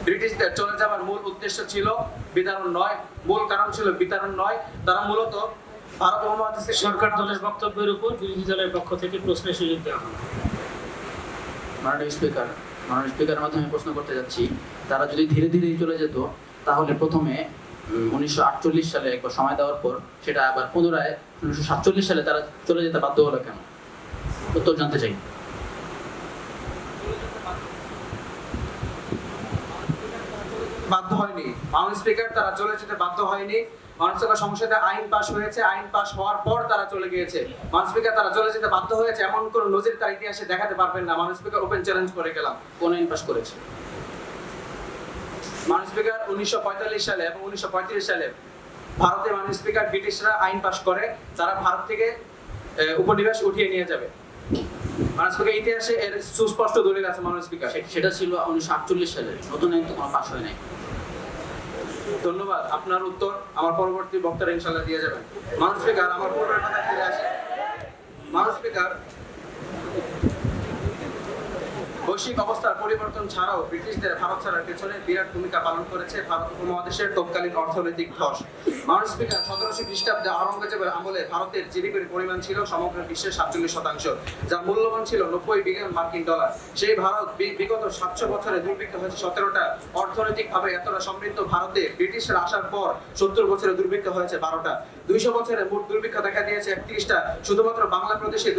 ব্রিটিশদের চলে যাওয়ার মূল উদ্দেশ্য ছিল বিতরণ নয়, মূল কারণ ছিল বিতরণ নয়। তারা মূলত ভারত উপমহাদেশে সরকার দলের বক্তব্যের উপর বিরোধী দলের পক্ষ থেকে প্রশ্নের সুযোগ দেওয়া হবে। মাননীয় স্পিকারের মাধ্যমে প্রশ্ন করতে যাচ্ছি, তারা যদি ধীরে ধীরে চলে যেত তাহলে প্রথমে 1948 সালে একবার সময় দেওয়ার পর সেটা আবার পুনরায় 1947 সালে তারা চলে যেতে বাধ্য হলো কেন? উত্তর জানতে চাই। বাধ্য হয়নি। মাননীয় স্পিকার, তারা চলে যেতে বাধ্য হয়নি। মাননীয় স্পিকার, সংসদে আইন পাস হয়েছে, আইন পাস হওয়ার পর তারা চলে গিয়েছে। মাননীয় স্পিকার, তারা চলে যেতে বাধ্য হয়েছে এমন কোন নজির তার ইতিহাসে দেখাতে পারবেন না। মাননীয় স্পিকার, ওপেন চ্যালেঞ্জ করে গেলাম। কোন আইন পাস করেছে? মাননীয় স্পিকার, 1945 সালে এবং 1935 সালে ভারতে মাননীয় স্পিকার ব্রিটিশরা আইন পাস করে তারা ভারত থেকে উপনিবেশ উঠিয়ে নিয়ে যাবে। মাননীয় স্পিকার, ইতিহাসে এর সুস্পষ্ট দলিল আছে। মাননীয় স্পিকার, সেটা ছিল 1948 সালে, নতুন আইন তো কোনো পাস হয় নাই। ধন্যবাদ। আপনার উত্তর আমার পরবর্তী বক্তারা ইনশাআল্লাহ দিয়ে যাবেন। মাননীয় স্পিকার, আমার পূর্বের কথা ফিরে আসে। মাননীয় স্পিকার, বৈশ্বিক অবস্থার পরিবর্তন ছাড়াও ব্রিটিশদের ভারত ছাড়ার পেছনে বিরাট ভূমিকা পালন করেছে ভারত উপমহাদেশের তৎকালীন অর্থনৈতিক ধস। মাননীয় স্পিকার, 1700 খ্রিস্টাব্দে আওরঙ্গজেবের আমলে ভারতের জিডিপির পরিমাণ ছিল সমগ্র বিশ্বের 47%, যার মূল্যবান ছিল 90 বিলিয়ন মার্কিন ডলার। সেই ভারত বিগত 700 বছরে দুর্ভিক্ষ হয়েছে 17টা। অর্থনৈতিকভাবে এতটা সমৃদ্ধ ভারতে ব্রিটিশরা আসার পর 70 বছরে দুর্ভিক্ষ হয়েছে 12টা। 200 বছরে মোট দুর্ভিক্ষ দেখা দিয়েছে 31টা। শুধুমাত্র বাংলা প্রদেশে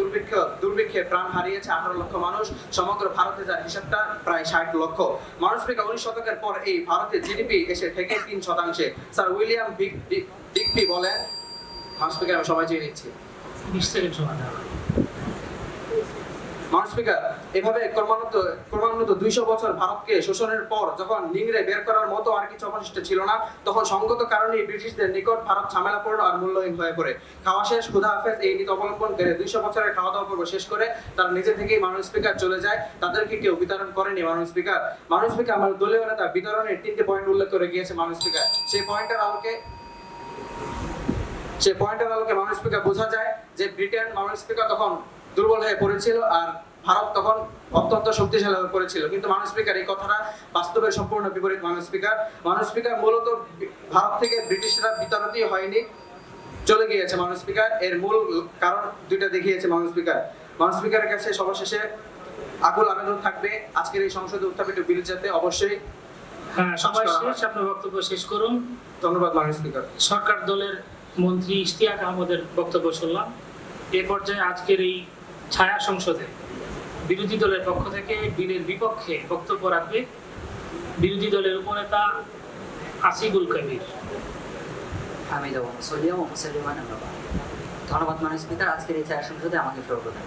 দুর্ভিক্ষে প্রাণ হারিয়েছে 18 লক্ষ মানুষ। সমগ্র ভারতে যার হিসাবটা প্রায় 60 লক্ষ। মাননীয় স্পিকার, 19 শতকের পর এই ভারতের জিডিপি এসে থেকে 3%। স্যার উইলিয়াম বিগবি বলেন, মাননীয় স্পিকার, আমি সময় চেয়ে নিচ্ছি। 20 সেকেন্ড সময় দেওয়া হবে। মাননীয় স্পিকার, এভাবে ক্রমান্বত 200 বছর ভারতকে শোষণের পর যখন নিংড়ে বের করার মতো আর কিছু অবশিষ্ট ছিল না, তখন সঙ্গত কারণেই ব্রিটিশদের নিকট ভারত ঝামেলাপূর্ণ আর মূল্যহীন হয়ে পড়ে। খাওয়া শেষ, খুদা হাফেজ এই নীতি অবলম্বন করে 200 বছরের খাওয়া দাওয়া পর্ব শেষ করে তারা নিজে থেকেই মাননীয় স্পিকার চলে যায়। তাদেরকে কেউ বিতরণ করেনি। মাননীয় স্পিকার, আমার দলীয় নেতা বিতরণের 3টে পয়েন্ট উল্লেখ করে গিয়েছে। মাননীয় স্পিকার, সেই পয়েন্টের আলোকে মাননীয় স্পিকার বোঝা যায় যে ব্রিটেন মাননীয় স্পিকার তখন দুর্বল হয়ে পড়েছিল আর ভারত তখন অত্যন্ত শক্তিশালী হয়ে পড়েছিল। কিন্তু মাননীয় স্পিকার, এই কথাটা বাস্তবে সম্পূর্ণ বিপরীত। মাননীয় স্পিকার, মূলত ভারত থেকে ব্রিটিশরা বিতাড়িতই হয়নি, চলে গিয়েছে। মাননীয় স্পিকার, এর মূল কারণ দুইটা দেখিয়েছে। মাননীয় স্পিকারের কাছে সর্বশেষে আকুল আবেদন থাকবে আজকের এই সংসদে উত্থাপিত বিল যাতে অবশ্যই হ্যাঁ, সবাই শেষ, আপনার বক্তব্য শেষ করুন। ধন্যবাদ। মাননীয় স্পিকার, সরকার দলের মন্ত্রী ইশতিয়াক আহমদের বক্তব্য শুনলাম। এ পর্যায়ে আজকের এই ছায়া সংসদে বিরোধী দলের পক্ষ থেকে বিলের বিপক্ষে বক্তব্য রাখবে বিরোধী দলের উপনেতা আসিফুল কবির। ধন্যবাদ মাননীয় স্পিকার, আজকের এই ছায়া সংসদে আমাকে ফেরত দেন।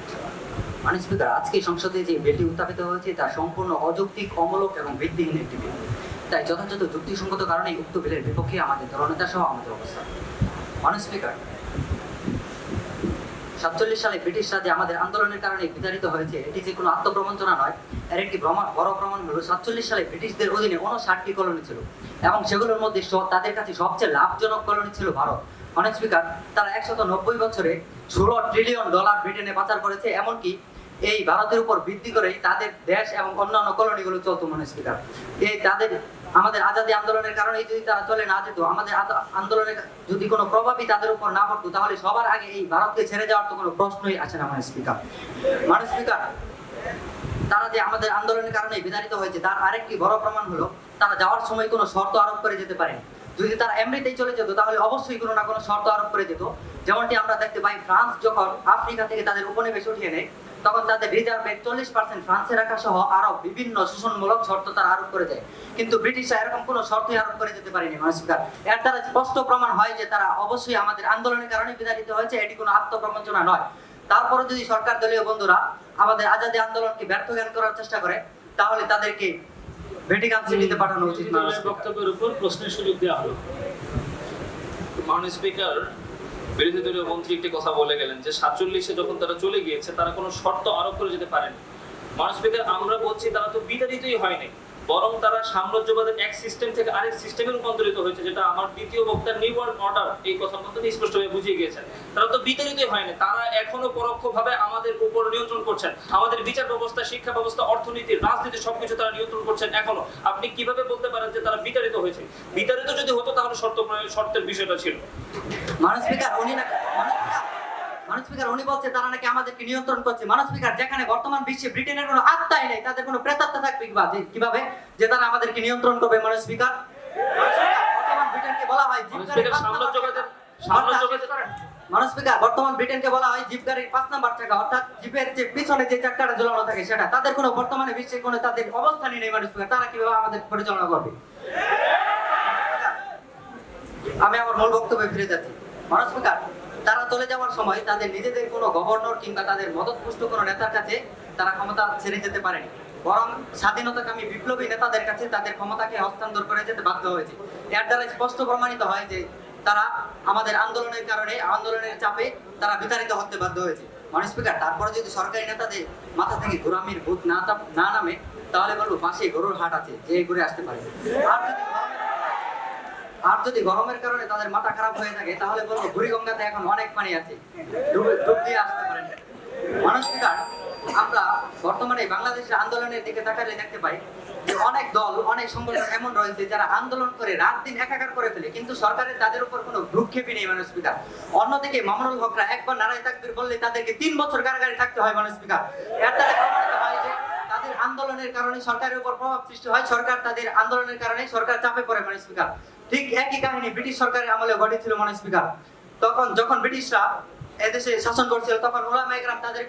মাননীয় স্পিকার, আজকে সংসদে যে বিলটি উত্থাপিত হয়েছে তা সম্পূর্ণ অযৌক্তিক, অমূলক এবং ভিত্তিহীন একটি বিল। তাই যথাযথ যুক্তিসঙ্গত কারণে উক্ত বিলের বিপক্ষে আমাদের দলনেতা সহ আমাদের অবস্থান। মাননীয় স্পিকার, 47 সালে ব্রিটিশরা যে আমাদের আন্দোলনের কারণে বিতাড়িত হয়েছে, এটি যে কোনো আত্মপ্রবঞ্চনা নয়। এর একটি বড় প্রমাণ হলো 47 সালে ব্রিটিশদের অধীনে 59টি কলোনি ছিল এবং সেগুলোর মধ্যে তাদের কাছে সবচেয়ে লাভজনক কলোনি ছিল ভারত। মাননীয় স্পিকার, তারা 190 বছরে $16 ট্রিলিয়ন ব্রিটেনে পাচার করেছে। এমনকি এই ভারতের উপর ভিত্তি করেই তাদের দেশ এবং অন্যান্য কলোনিগুলো চলতো। মাননীয় স্পিকার, আমাদের আজাদী আন্দোলনের কারণে যদি তারা চলে না যেত, আমাদের আন্দোলনের যদি কোনো প্রভাবই তাদের উপর না পড়তো, তাহলে সবার আগে এই ভারতকে ছেড়ে যাওয়ার তো কোনো প্রশ্নই আসে না। মাননীয় স্পিকার, তারা যে আমাদের আন্দোলনের কারণে বিতাড়িত হয়েছে তার আরেকটি বড় প্রমাণ হলো তারা যাওয়ার সময় কোনো শর্ত আরোপ করে যেতে পারেনি। যদি তারা এমনিতেই চলে যেত তাহলে অবশ্যই কোনো না কোনো শর্ত আরোপ করে যেত। যেমনটি আমরা দেখতে পাই ফ্রান্স যখন আফ্রিকা থেকে তাদের উপনিবেশ উঠিয়ে নেয় তখন তাদের রিজার্ভের 40% ফ্রান্সে রাখা সহ আরো বিভিন্ন শোষণমূলক শর্ত তারা আরোপ করে যায়, কিন্তু ব্রিটিশরা এরকম কোনো শর্তই আরোপ করে যেতে পারেনি মানুষ স্পিকার। এর দ্বারা স্পষ্ট প্রমাণ হয় যে তারা অবশ্যই আমাদের আন্দোলনের কারণে বিতাড়িত হয়েছে, এটি কোনো আত্মপ্রবঞ্চনা নয়। তারপরে যদি সরকার দলীয় বন্ধুরা আমাদের আজাদী আন্দোলনকে ব্যর্থ জ্ঞান করার চেষ্টা করে তাহলে তাদেরকে ভ্যাটিকান সিটিতে পাঠানো উচিত। বিরোধী দলের বক্তব্যের উপর প্রশ্নের সুযোগ দেওয়া হলো। মাননীয় স্পিকার, বিরোধী দলীয় মন্ত্রী একটি কথা বলে গেলেন যে 47-এ যখন তারা চলে গিয়েছে তারা কোনো শর্ত আরোপ করে যেতে পারেনি। মাননীয় স্পিকার, আমরা বলছি তারা তো বিতাড়িতই হয়নি, বরং তারা সাম্রাজ্যবাদের এক সিস্টেম থেকে আরেক সিস্টেমে রূপান্তরিত হয়েছে, যেটা আমার দ্বিতীয় বক্তার নিউ ওয়ার্ল্ড অর্ডার এই কথার মধ্যে স্পষ্টভাবে বুঝিয়ে গিয়েছেন। তারা তো বিতাড়িতই হয়নি, তারা এখনো পরোক্ষভাবে আমাদের উপর নিয়ন্ত্রণ করছেন, আমাদের বিচার ব্যবস্থা, শিক্ষা ব্যবস্থা, অর্থনীতি, রাজনীতি সবকিছু তারা নিয়ন্ত্রণ করছেন এখনো। আপনি কিভাবে বলতে পারেন যে তারা বিতাড়িত হয়েছে? বিতাড়িত যদি হতো তাহলে শর্তের বিষয়টা ছিল। মানুষ স্পিকার উনি বলছে তারা নাকি আমাদেরকে নিয়ন্ত্রণ করছে। মানুষ স্পিকার, যেখানে বর্তমান বিশ্বে ব্রিটেনের কোনো আত্মাই নেই, তাদের কোনো প্রেতাত্মা থাকবে কিভাবে যে তারা আমাদেরকে নিয়ন্ত্রণ করবে? মানুষ স্পিকার, বর্তমান ব্রিটেনকে বলা হয় মানুষ স্পিকার, বর্তমান ব্রিটেনকে বলা হয় জিপ গাড়ির 5 নাম্বার চাকা, অর্থাৎ জিপের যে পিছনে যে চাকাটা ঝোলানো থাকে সেটা। তাদের কোনো বর্তমানে বিশ্বে কোনো তাদের অবস্থানই নেই। মানুষ স্পিকার, তারা কিভাবে আমাদের পরিচালনা করবে? আমি আমার মূল বক্তব্যে ফিরে যাচ্ছি। মানুষ স্পিকার, তারা চলে যাওয়ার সময় তাদের নিজেদের কোনো গভর্নর কিংবা তাদের মদতপুষ্ট কোনো নেতার কাছে তারা ক্ষমতা ছেড়ে যেতে পারেনি, বরং স্বাধীনতাকামী বিপ্লবী নেতাদের কাছে তাদের ক্ষমতাকে হস্তান্তর করে যেতে বাধ্য হয়েছে। এর দ্বারা স্পষ্ট প্রমাণিত হয় যে তারা আমাদের আন্দোলনের কারণে, আন্দোলনের চাপে তারা বিতাড়িত হতে বাধ্য হয়েছে। মানুষ স্পিকার, তারপরে যদি সরকারি নেতাদের মাথা থেকে ঘোরামির ভূত না নামে তাহলে বলবো পাশে গরুর হাট আছে, যে ঘুরে আসতে পারে। আর যদি গরমের কারণে তাদের মাথা খারাপ হয়ে থাকে তাহলে বলবো বুড়িগঙ্গাতে এখন অনেক পানি আছে, ডুব দিয়ে আসতে পারেন। মানুষ স্পিকার, আমরা বর্তমানে বাংলাদেশের আন্দোলনের দিকে তাকালে দেখতে পাই যে অনেক দল, অনেক সংগঠন এমন রয়েছে যারা আন্দোলন করে রাত দিন একাকার করে ফেলে, কিন্তু সরকারের তাদের উপর কোনো ভ্রুক্ষেপই নেই। মানুষ স্পিকার, অন্যদিকে মামুনুল হকরা একবার নারায় তাকবীর বললে তাদেরকে 3 বছর কারাগারে থাকতে হয়। মানুষ স্পিকার, এর দ্বারা প্রমাণিত হয় যে তাদের আন্দোলনের কারণে সরকারের উপর প্রভাব সৃষ্টি হয়, সরকার তাদের আন্দোলনের কারণে সরকার চাপে পড়ে। মানুষ স্পিকার, ঠিক একই কাহিনী ব্রিটিশ সরকারের আমলে ঘটেছিল। মানুষ স্পিকার, যখন ব্রিটিশরা এদেশে শাসন করছিল তখন উলামায়ে কেরাম তাদের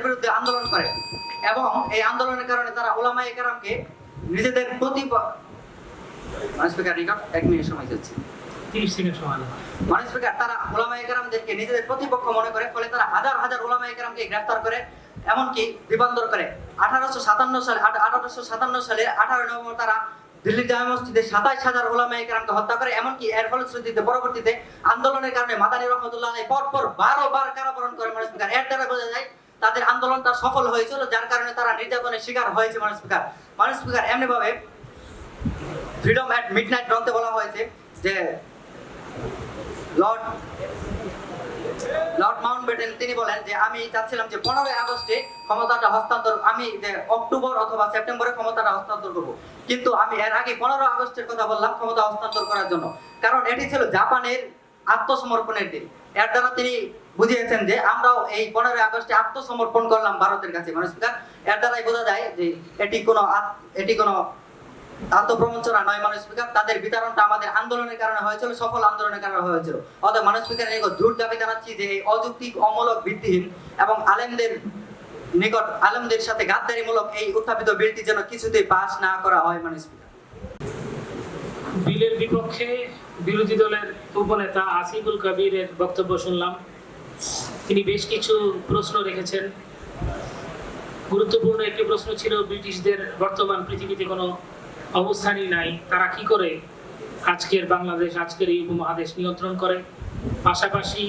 বিরুদ্ধে আন্দোলন করে এবং এই আন্দোলনের কারণে তারা উলামায়ে কেরামকে নিজেদের মানুষ স্পিকার, 1 মিনিট সময় যাচ্ছে, 30 সেকেন্ড সময়। মানুষ স্পিকার, তারা উলামায়ে কেরামদেরকে নিজেদের প্রতিপক্ষ মনে করে, ফলে তারা হাজার হাজার উলামায়ে কেরামকে গ্রেফতার করে, এমনকি বিবান্দর করে। 1857 সালে 18 নভেম্বর তারা দিল্লির জামে মসজিদে 27,000 উলামায়ে কেরামকে হত্যা করে। এমনকি এর ফলশ্রুতিতে পরবর্তীতে আন্দোলনের কারণে মাদানী রহমতুল্লাহ আলাইহি পরপর 12 বার কারাবরণ করে। মানুষ স্পিকার, এর দ্বারা বোঝা যায় তাদের আন্দোলনটা সফল হয়েছিল, যার কারণে তারা নির্যাতনের শিকার হয়েছে। মানুষ স্পিকার, এমনি ভাবে ফ্রিডম এট মিডনাইট গ্রন্থে বলা হয়েছে যে লর্ড মাউন্টব্যাটেন তিনি বলেন যে আমি চাচ্ছিলাম যে 15 আগস্টে ক্ষমতাটা হস্তান্তর, আমি যে অক্টোবর অথবা সেপ্টেম্বরে ক্ষমতাটা হস্তান্তর করব, কিন্তু আমি এর আগে 15 আগস্টের কথা বললাম ক্ষমতা হস্তান্তর করার জন্য, কারণ এটি ছিল জাপানের আত্মসমর্পণের দিন। এর দ্বারা তিনি বুঝিয়েছেন যে আমরাও এই 15 আগস্টে আত্মসমর্পণ করলাম ভারতের কাছে। মানুষ স্পিকার, এর দ্বারাই বোঝা যায় যে এটি কোনো আত্মপ্রবঞ্চনা নয়। মানুষ স্পিকার, তাদের বিতরণটা আমাদের আন্দোলনের কারণে হয়েছিল, সফল আন্দোলনের কারণে হয়েছিল। অতএব মানুষ স্পিকার নিকট জোর দাবি জানাচ্ছি যে এই অযৌক্তিক, অমূলক, ভিত্তিহীন এবং আলেমদের সাথে গাদ্দারিমূলক এই উত্থাপিত বিলটি যেন কিছুতেই পাস না করা হয়। মানুষ স্পিকার, বিলের বিপক্ষে বিরোধী দলের উপনেতা আসিফুল কবিরের বক্তব্য শুনলাম। তিনি বেশ কিছু প্রশ্ন রেখেছেন। গুরুত্বপূর্ণ একটি প্রশ্ন ছিল ব্রিটিশদের বর্তমান পৃথিবীতে কোনো অবস্থানই নাই, তারা কি করে আজকের বাংলাদেশ, আজকের এই উপমহাদেশ নিয়ন্ত্রণ করে। পাশাপাশি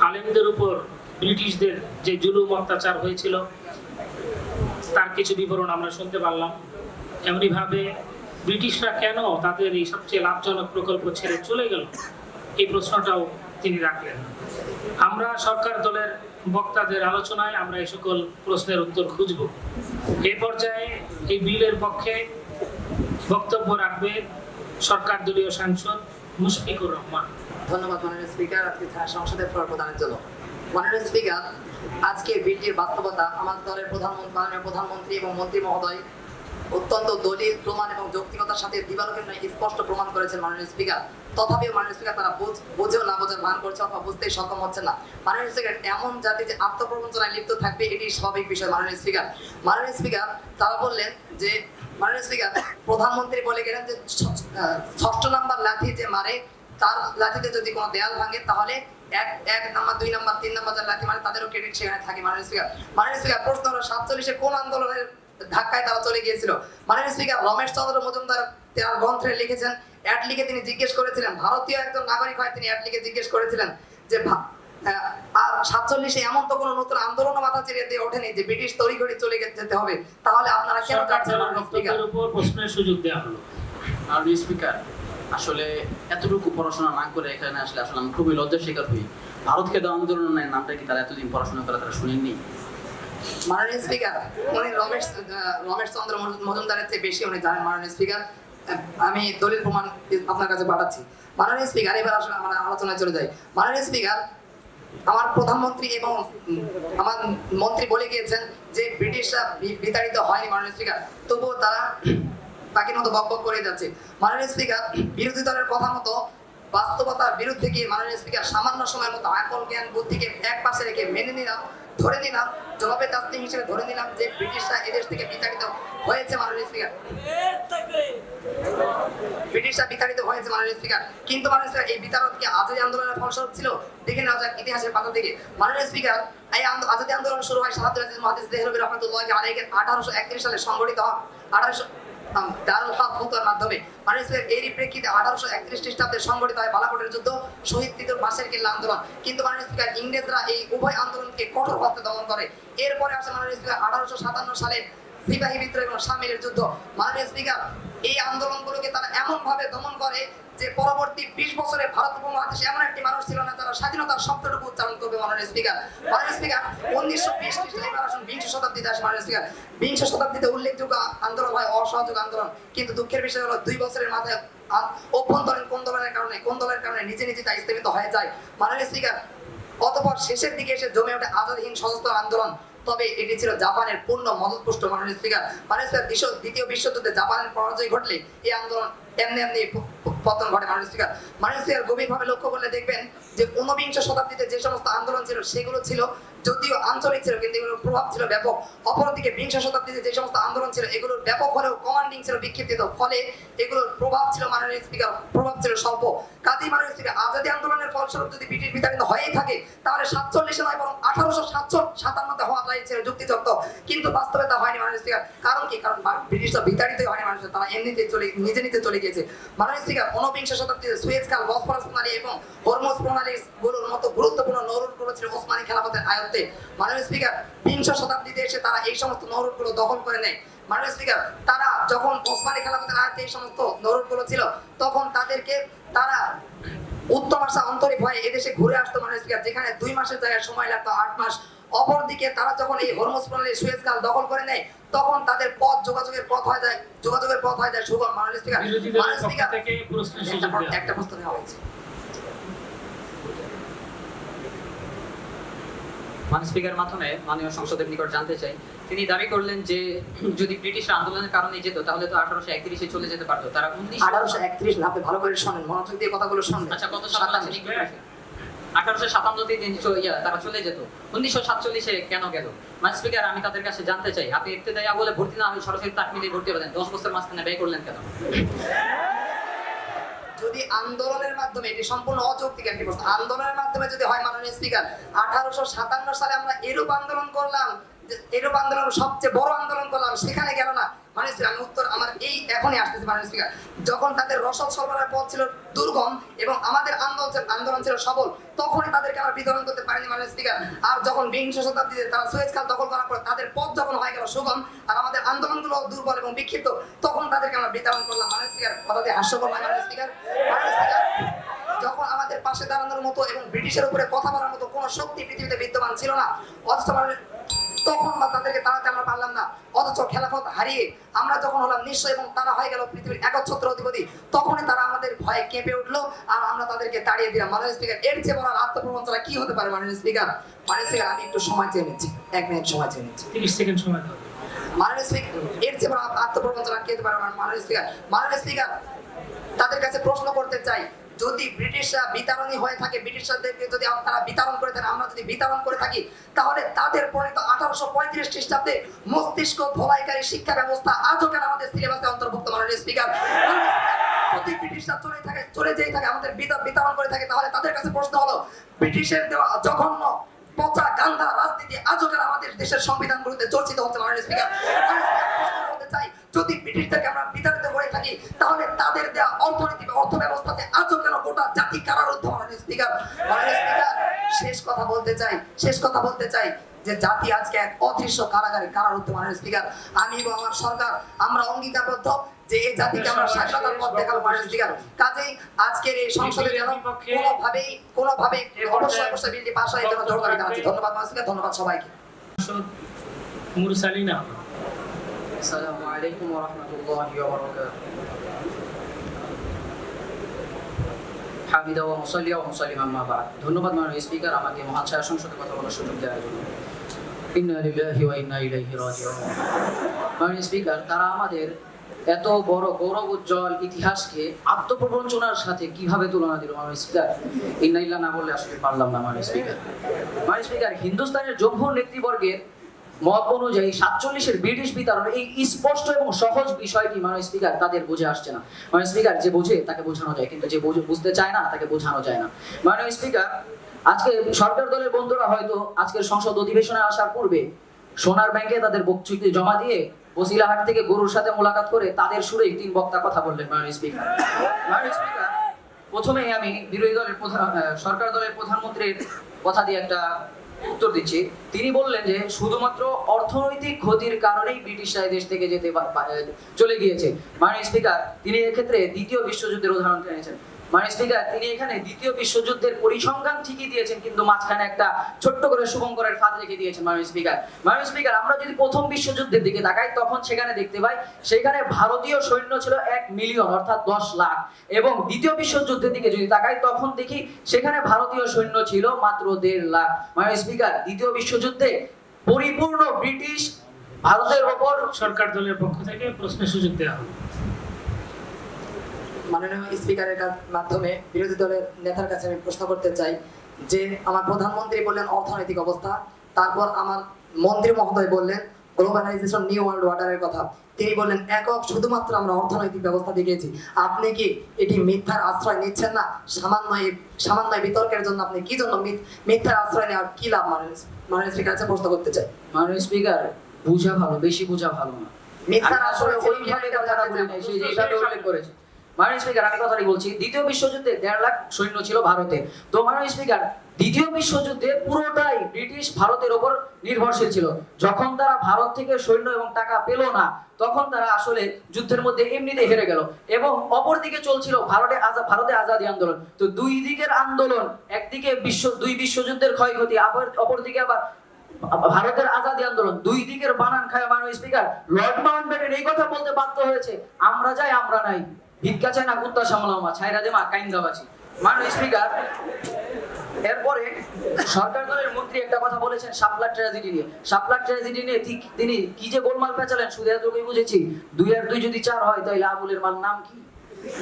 আলেমদের উপর ব্রিটিশদের যে জুলুম অত্যাচার হয়েছিল তার কিছু বিবরণ আমরা শুনতে পারলাম। এমনিভাবে ব্রিটিশরা কেন তাদের এই সবচেয়ে লাভজনক প্রকল্প ছেড়ে চলে গেল, এই প্রশ্নটাও তিনি রাখলেন। আমরা সরকার দলের বক্তাদের আলোচনায় আমরা এই সকল প্রশ্নের উত্তর খুঁজব। এই পর্যায়ে এই বিলের পক্ষে বক্তব্য রাখবে সরকার দলীয় সাংসদ মুশফিকুর রহমান। ধন্যবাদ মাননীয় স্পিকার, আজকে সংসদের ফ্লোর প্রদানের জন্য। মাননীয় স্পিকার, আজকে বিলটির বাস্তবতা আমাদের দলের মাননীয় প্রধানমন্ত্রী এবং মন্ত্রী মহোদয় অত্যন্ত দলিল প্রমাণ এবং যৌক্তিকতার সাথে দিবালোকের ন্যায় স্পষ্ট প্রমাণ করেছেন মাননীয় স্পিকার। তথাপিও মাননীয় স্পিকার তারা বুঝেও না বোঝার ভান করছে অথবা বুঝতেই সক্ষম হচ্ছে না। মাননীয় স্পিকার এমন জাতি যে আত্মপ্রবঞ্চনায় লিপ্ত থাকবে এটি স্বাভাবিক বিষয়। মাননীয় স্পিকার তারা বললেন যে মাননীয় স্পিকার প্রধানমন্ত্রী বলে গেলেন যে ৬ষ্ঠ নাম্বার লাঠি যে মারে তার লাঠিতে যদি কোনো দেয়াল ভাঙে তাহলে এক নাম্বার ২ নাম্বার ৩ নাম্বার যার লাঠি মারে তাদেরও ক্রেডিট সেখানে থাকে। মাননীয় স্পিকার প্রশ্ন হলো ৪৭-এ কোন আন্দোলনের ধাক্কায় তারা চলে গিয়েছিল? মাননীয় স্পিকার রমেশ চন্দ্র মজুমদার তার গ্রন্থে লিখেছেন, অ্যাটলিকে তিনি জিজ্ঞেস করেছিলেন, ভারতীয় একজন নাগরিক হয় তিনি অ্যাটলিকে জিজ্ঞেস করেছিলেন যে আর ৪৭-এ এমন তো কোনো নতুন আন্দোলন মাথা চেড়ে দিয়ে ওঠেনি যে ব্রিটিশ তড়িঘড়ি চলে যেতে হবে, তাহলে আপনারা কেন চাচ্ছেন? মাননীয় স্পিকার উপর প্রশ্নের সুযোগ দেওয়া হলো। মাননীয় স্পিকার, আসলে এতটুকু পড়াশোনা না করে এখানে আসলে আমি খুবই লজ্জার শিকার হই। ভারতকে দেওয়া আন্দোলনের নামটা কি তারা এতদিন পড়াশোনা করে তারা শুনেননি? মাননীয় স্পিকার, উনি রমেশ চন্দ্র মজুমদারের চেয়ে বেশি উনি জানেন। মাননীয় স্পিকার, আমি দলিল প্রমাণ আপনার কাছে পাঠাচ্ছি। মাননীয় স্পিকার, এবার আসলে আমরা আলোচনায় চলে যাই। মাননীয় স্পিকার, আমার প্রধানমন্ত্রী এবং আমার মন্ত্রী বলে গিয়েছেন যে ব্রিটিশরা বিতাড়িত হয়নি। মাননীয় স্পিকার, তবুও তারা বাকির মতো বকবক করে যাচ্ছে। মাননীয় স্পিকার, বিরোধী দলের কথা মতো বাস্তবতার বিরুদ্ধে গিয়ে মাননীয় স্পিকার সামান্য সময়ের মতো আকল জ্ঞান বুদ্ধিকে এক পাশে রেখে ধরে নিলাম জবাবে তাসলিম হিসেবে ধরে নিলাম যে ব্রিটিশরা এদেশ থেকে বিতাড়িত হয়েছে। মাননীয় স্পিকার, ব্রিটিশরা বিতাড়িত হয়েছে। মাননীয় স্পিকার, কিন্তু মাননীয় স্পিকার এই বিতাড়ন কি আজাদী আন্দোলনের ফলস্বরূপ ছিল? দেখে নেওয়া যাক ইতিহাসের পাতা থেকে। মাননীয় স্পিকার, এই আজাদী আন্দোলন শুরু হয় শাহাদুল আজিজ মুহাদ্দিস দেহলভী রহমাতুল্লাহি আলাইহির 1831 সালে সংগঠিত হয় দারুল হক ফতোয়ার মাধ্যমে। মাননীয় স্পিকার, এরই প্রেক্ষিতে 1831 খ্রিস্টাব্দে সংগঠিত হয় বালাকোটের যুদ্ধ, শহীদ তিতুর বাঁশের কিল্লা আন্দোলন। কিন্তু মাননীয় স্পিকার, ইংরেজরা এই উভয় আন্দোলনকে কঠোর হস্তে দমন করে। এরপরে আসে মাননীয় স্পিকার 1857 সালে সিপাহী বিদ্রোহ এবং শামিলের যুদ্ধ। মাননীয় স্পিকার, এই আন্দোলনগুলোকে তারা এমন ভাবে দমন করে যে পরবর্তী 20 বছরে ভারত উপমহাদেশে এমন একটি মানুষ ছিল না যারা স্বাধীনতার শব্দটুকু উচ্চারণ করবে। মাননীয় স্পিকার, 1920 খ্রিস্টাব্দে এবার আসুন 20 শতাব্দীতে আসে। মাননীয় স্পিকার, 20 শতাব্দীতে উল্লেখযোগ্য আন্দোলন হয় অসহযোগ আন্দোলন। কিন্তু দুঃখের বিষয় হলো 2 বছরের মাথায় অভ্যন্তরীণ কোন দলের কারণে নিজে তা স্থগিত হয়ে যায়। মাননীয় স্পিকার, অতঃপর শেষের দিকে এসে জমে ওঠে আজাদহীন সশস্ত্র আন্দোলন। তবে এটি ছিল জাপানের পূর্ণ মদতপুষ্ট। মাননীয় স্পিকার, দ্বিতীয় বিশ্বযুদ্ধে জাপানের পরাজয় ঘটলে এই আন্দোলন এমনি পতন ঘটে। মাননীয় স্পিকার, গভীরভাবে লক্ষ্য করলে দেখবেন যে 19 শতাব্দীতে যে সমস্ত আন্দোলন ছিল সেগুলো ছিল যদিও আঞ্চলিক ছিল কিন্তু এগুলোর প্রভাব ছিল ব্যাপক। অপরদিকে 20 শতাব্দীতে যে সমস্ত আন্দোলন ছিল এগুলোর ব্যাপক হলেও কমান্ডিং ছিল বিক্ষিপ্ত, ফলে এগুলোর প্রভাব ছিল মাননীয় স্পিকার স্বল্প। কাজেই মাননীয় স্পিকার, আজাদী আন্দোলনের ফলস্বরূপ যদি ব্রিটিশ বিতাড়িত হয়েই থাকে তাহলে 47-এ নয় বরং 1857-তে হওয়া ছিল যুক্তিযুক্ত, কিন্তু বাস্তবে তা হয়নি। মাননীয় স্পিকার, কারণ কি? কারণ ব্রিটিশরা বিতাড়িতই হয়নি মানুষ, তারা এমনিতে নিজে চলে গিয়েছে। মাননীয় স্পিকার, 19 শতাব্দীতে সুয়েজ খাল, বসফরাস প্রণালী এবং হরমুজ প্রণালী গুলোর মতো গুরুত্বপূর্ণ নৌরুটগুলো ছিল ওসমানী খেলাফতের আয়ত্তে। মাননীয় স্পিকার, 20 শতাব্দীতে এসে তারা এই সমস্ত নৌরুটগুলো দখল করে নেয়। মাননীয় স্পিকার, তারা যখন ওসমানী খেলাফতের আয়ত্তে এই সমস্ত নৌরুটগুলো ছিল তখন তারা উত্তম আশা অন্তরে ভয়ে এদেশে ঘুরে আসতো। মাননীয় স্পিকার, যেখানে 2 মাসের জায়গায় সময় লাগতো 8 মাস। অপরদিকে তারা যখন এই হরমুজ প্রণালী সুয়েজ খাল দখল করে নেয় তখন তাদের যোগাযোগের পথ হয়ে যায় সুগম। মাননীয় স্পিকার, একটা প্রশ্ন নেওয়া হয়েছে। মাননীয় স্পিকার মাধ্যমে মাননীয় সংসদের নিকট জানতে চাই, তিনি দাবি করলেন যে যদি ব্রিটিশ আন্দোলনের কারণে যেত তাহলে তো 1831-এ চলে যেতে পারতো। তারা 1831 না, আপনি ভালো করে শুনেন, মনোযোগ দিয়ে কথাগুলো শুনুন। আচ্ছা, কত সাল আছে? 1857-তে তারা চলে যেত, 1947-এ কেন গেল? মাননীয় স্পিকার, আমি তাদের কাছে জানতে চাই, আপনি ইবতেদাইয়া বলে ভর্তি না, আমি সরাসরি তাকমিলে ভর্তি হলেন, 10 বছর মাঝখানে ব্যয় করলেন কেন? যদি আন্দোলনের মাধ্যমে, এটি সম্পূর্ণ অযৌক্তিক একটি প্রশ্ন, আন্দোলনের মাধ্যমে যদি হয় মাননীয় স্পিকার, 1857 সালে আমরা এরূপ আন্দোলন করলাম, এরূপ আন্দোলন সবচেয়ে বড় আন্দোলন করলাম, সেখানে গেল না। মাননীয় স্পিকার, আমি উত্তর আমার এখনই আসতেছি। মাননীয় স্পিকার, যখন তাদের রসদ সরবরাহের পথ ছিল দুর্গম এবং আমাদের আন্দোলন ছিল সবল, তখনই তাদেরকে আমরা বিতরণ করতে পারিনি। মাননীয় স্পিকার, আর যখন 20 শতাব্দীতে তারা সুয়েজ খাল দখল করার পর তাদের পথ যখন হয়ে গেল সুগম আর আমাদের আন্দোলনগুলো দুর্বল এবং বিক্ষিপ্ত, তখন তাদেরকে আমরা বিতরণ করলাম। মাননীয় স্পিকার, কথাটি হাস্যকর নয়। মাননীয় স্পিকার, যখন আমাদের পাশে দাঁড়ানোর মতো এবং ব্রিটিশের উপরে কথা বলার মতো কোনো শক্তি পৃথিবীতে বিদ্যমান ছিল না, অথচ তখন তাদেরকে তাড়াতে আমরা পারলাম না, অথচ খেলাফত হারিয়ে আমরা যখন হলাম নিঃস্ব এবং তারা হয়ে গেল পৃথিবীর একচ্ছত্র অধিপতি, তখনই তারা আমাদের ভয়ে কেঁপে উঠলো আর আমরা তাদেরকে তাড়িয়ে দিলাম। মাননীয় স্পিকার, এর চেয়ে বড় আত্মপ্রবঞ্চনা কি হতে পারে? মাননীয় স্পিকার, আমি একটু সময় চেয়ে নিচ্ছি, 1 মিনিট সময় চেয়ে নিচ্ছি। 30 সেকেন্ড সময় দাও। মাননীয় স্পিকার, এর চেয়ে বড় আত্মপ্রবঞ্চনা কে হতে পারে? মাননীয় স্পিকার, তাদের কাছে প্রশ্ন করতে চাই, যদি ব্রিটিশরা বিতারণী হয়ে থাকে, ব্রিটিশদেরকে যদি আপনারা বিতরণ করে থাকেন, আমরা যদি বিতরণ করে থাকি, তাহলে তাদের প্রণীত 1835 খ্রিস্টাব্দে মস্তিষ্ক ধোলাইকারী শিক্ষা ব্যবস্থা আজও কেন আমাদের সিলেবাসে অন্তর্ভুক্ত? মাননীয় স্পিকার, যদি ব্রিটিশরা চলে যেয়ে থাকে, আমাদের বিতরণ করে থাকে, তাহলে তাদের কাছে প্রশ্ন হলো, ব্রিটিশের দেওয়া জঘন্য পচা গান্ধা রাজনীতি আজও কেন আমাদের দেশের সংবিধানগুলোতে চর্চিত হচ্ছে? মাননীয় স্পিকার, বলতে চাই, যদি ব্রিটিশদেরকে আমরা বিতাড়িত করে থাকি, তাহলে তাদের দেওয়া অর্থ ব্যবস্থাতে আজও কেন গোটা জাতি কারারুদ্ধ? মাননীয় স্পিকার, শেষ কথা বলতে চাই যে জাতি আজকে এক অদৃশ্য কারাগারে কারারুদ্ধ। মাননীয় স্পিকার, আমি এবং আমার সরকার আমরা অঙ্গীকারবদ্ধ যে এই জাতিকে আমরা স্বাধীনতার পথ দেখাবো। মাননীয় স্পিকার, কাজেই আজকের এই সংসদে যেন কোনোভাবেই অবশ্যই বিলটি পাশ হয়, জোর দাবি জানাচ্ছি। ধন্যবাদ মাননীয় স্পিকার, ধন্যবাদ সবাইকে। মুরসালিনা, আসসালামু আলাইকুম ওয়া রাহমাতুল্লাহি ওয়া বারাকাতুহু। হামিদা ওয়া মুসাল্লিয়া ওয়া মুসাল্লিম আম্মা বা'দ। ধন্যবাদ মাননীয় স্পিকার আমাকে মহান শাসন সংসদে কথা বলার সুযোগ দেওয়ার জন্য। ইন্না লিল্লাহি ওয়া ইন্না ইলাইহি রাজিউন। মাননীয় স্পিকার, তারা আমাদের এত বড় গৌরব উজ্জ্বল ইতিহাসকে আত্মপ্রবঞ্চনার সাথে কিভাবে তুলনা দিল? মাননীয় স্পিকার, ইন্না ইল্লাহ না বললে আসলে পারলাম না। মাননীয় স্পিকার, হিন্দুস্তানের জম্মুর নেতৃবর্গের মত অনুযায়ী 47-এর ব্রিটিশ বিতরণ এই স্পষ্ট এবং সহজ বিষয়টি মাননীয় স্পিকার তাদের বুঝে আসছে না। মাননীয় স্পিকার, যে বোঝে তাকে বোঝানো যায়, কিন্তু যে বুঝতে চায় না তাকে বোঝানো যায় না। মাননীয় স্পিকার, আজকে সরকার দলের বন্ধুরা হয়তো আজকের সংসদ অধিবেশনে আসার পূর্বে সোনার ব্যাংকে তাদের বক্তৃতা জমা দিয়ে বসিলাহাট থেকে গরুর সাথে মোলাকাত করে তাদের সুরে 3 বক্তা কথা বললেন। মাননীয় স্পিকার, প্রথমে আমি বিরোধী দলের সরকার দলের প্রধানমন্ত্রীর কথা দিয়ে একটা উত্তর দিচ্ছি। তিনি বললেন যে শুধুমাত্র অর্থনৈতিক ক্ষতির কারণেই ব্রিটিশরা দেশ থেকে চলে গিয়েছে। মাননীয় স্পিকার, তিনি এক্ষেত্রে দ্বিতীয় বিশ্বযুদ্ধের উদাহরণ টেনেছেন। মাননীয় স্পিকার, তিনি এখানে দ্বিতীয় বিশ্বযুদ্ধের পরিসংখ্যান ঠিকই দিয়েছেন, কিন্তু মাঝখানে একটা ছোট্ট করে শুভঙ্করের ফাঁদ রেখে দিয়েছেন। মাননীয় স্পিকার, আমরা যদি প্রথম বিশ্বযুদ্ধের দিকে তাকাই, তখন সেখানে দেখতে পাই সেখানে ভারতীয় সৈন্য ছিল 1 মিলিয়ন অর্থাৎ 10 লাখ, এবং দ্বিতীয় বিশ্বযুদ্ধের দিকে যদি তাকাই তখন দেখি সেখানে ভারতীয় সৈন্য ছিল মাত্র 1.5 লাখ। মাননীয় স্পিকার, দ্বিতীয় বিশ্বযুদ্ধে পরিপূর্ণ ব্রিটিশ ভারতের ওপর সরকার দলের পক্ষ থেকে প্রশ্নের সুযোগ দেওয়া হবে। মাননীয় স্পিকারের মাধ্যমে বিরোধী দলের নেতার কাছে আমি প্রশ্ন করতে চাই যে আমার প্রধানমন্ত্রী বললেন অর্থনৈতিক অবস্থা, তারপর আমার মন্ত্রী মহোদয় বললেন গ্লোবালাইজেশন নিউ ওয়ার্ল্ড অর্ডারের কথা, তিনি বললেন একক শুধুমাত্র আমরা অর্থনৈতিক ব্যবস্থা দেখিয়েছি। আপনি কি এটি মিথ্যার আশ্রয় নিচ্ছেন না? সামান্য বিতর্কের জন্য আপনি কি জন্য মিথ্যার আশ্রয় নেওয়ার কি লাভ? মাননীয় স্পিকার কাছে প্রশ্ন করতে চাই। মাননীয় স্পিকার, বুঝা ভালো, বেশি বুঝা ভালো না। মিথ্যার আশ্রয় ওইভাবে কথাটা বলি নাই, সে যেভাবে উল্লেখ করেছে। মাননীয় স্পিকার, আমি কথাটি বলছি, দ্বিতীয় বিশ্বযুদ্ধে 1.5 লাখ সৈন্য ছিল ভারতে। তো মাননীয় স্পিকার, দ্বিতীয় বিশ্বযুদ্ধে পুরোটাই ব্রিটিশ ভারতের উপর নির্ভরশীল ছিল। যখন তারা ভারত থেকে সৈন্য এবং টাকা পেল না, তখন তারা আসলে যুদ্ধের মধ্যে এমনিতেই হেরে গেল, এবং অপরদিকে চলছিল ভারতে আজাদী আন্দোলন। তো দুই দিকের আন্দোলন, একদিকে দুই বিশ্বযুদ্ধের ক্ষয়ক্ষতি, অপরদিকে আবার ভারতের আজাদী আন্দোলন, দুই দিকের বানান খায়। মাননীয় স্পিকার, লর্ড মাউন্টব্যাটেন এই কথা বলতে বাধ্য হয়েছে, আমরা যাই আমরা নাই, ভিক্ষা চায় না কুত্তা সামলাও মা, ছাইরা দে মা কাইন্দা বাঁচি। মাননীয় স্পিকার, এরপরে সরকার দলের মন্ত্রী একটা কথা বলেছেন শাপলা ট্র্যাজেডি নিয়ে। শাপলা ট্র্যাজেডি নিয়ে তিনি কি যে গোলমাল পেঁচালেন, শুধু এতটুকুই বুঝেছি, 2 আর 2 যদি 4 হয় তাহলে আবুলের মার নাম কি?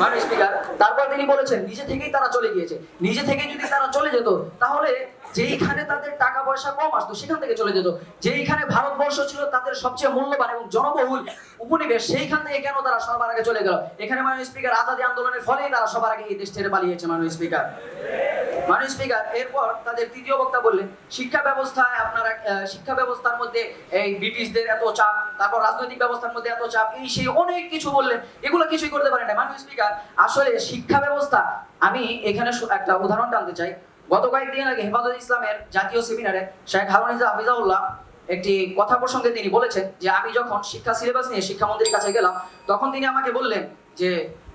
মাননীয় স্পিকার, তারপর তিনি বলেছেন নিজে থেকেই তারা চলে গিয়েছে। নিজে থেকে যদি তারা চলে যেত, তাহলে যেইখানে তাদের টাকা পয়সা কম আসতো সেখান থেকে চলে যেত। যেইখানে ভারতবর্ষ ছিল তাদের সবচেয়ে মূল্যবান এবং জনবহুল উপনিবেশ, সেইখান থেকে কেন তারা সবার আগে চলে গেল? এখানে মাননীয় স্পিকার, আজাদী আন্দোলনের ফলেই তারা সবার আগে এই দেশ ছেড়ে পালিয়েছে। মাননীয় স্পিকার, এরপর তাদের তৃতীয় বক্তা বললেন শিক্ষা ব্যবস্থার মধ্যে এই ব্রিটিশদের এত চাপ, তারপর রাজনৈতিক ব্যবস্থার মধ্যে এত চাপ, এই সেই অনেক কিছু বললেন, এগুলো কিছুই করতে পারে না। মাননীয় স্পিকার, আসলে শিক্ষা ব্যবস্থা, আমি এখানে একটা উদাহরণ টানতে চাই। গত কয়েকদিন আগে হেফাজত ইসলামের জাতীয় সেমিনারে শেখ হারুনিজা হাফিজাউল্লাহ একটি কথা প্রসঙ্গে তিনি বলেছেন যে আমি যখন শিক্ষা সিলেবাস নিয়ে শিক্ষামন্ত্রীর কাছে গেলাম, তখন তিনি আমাকে বললেন যে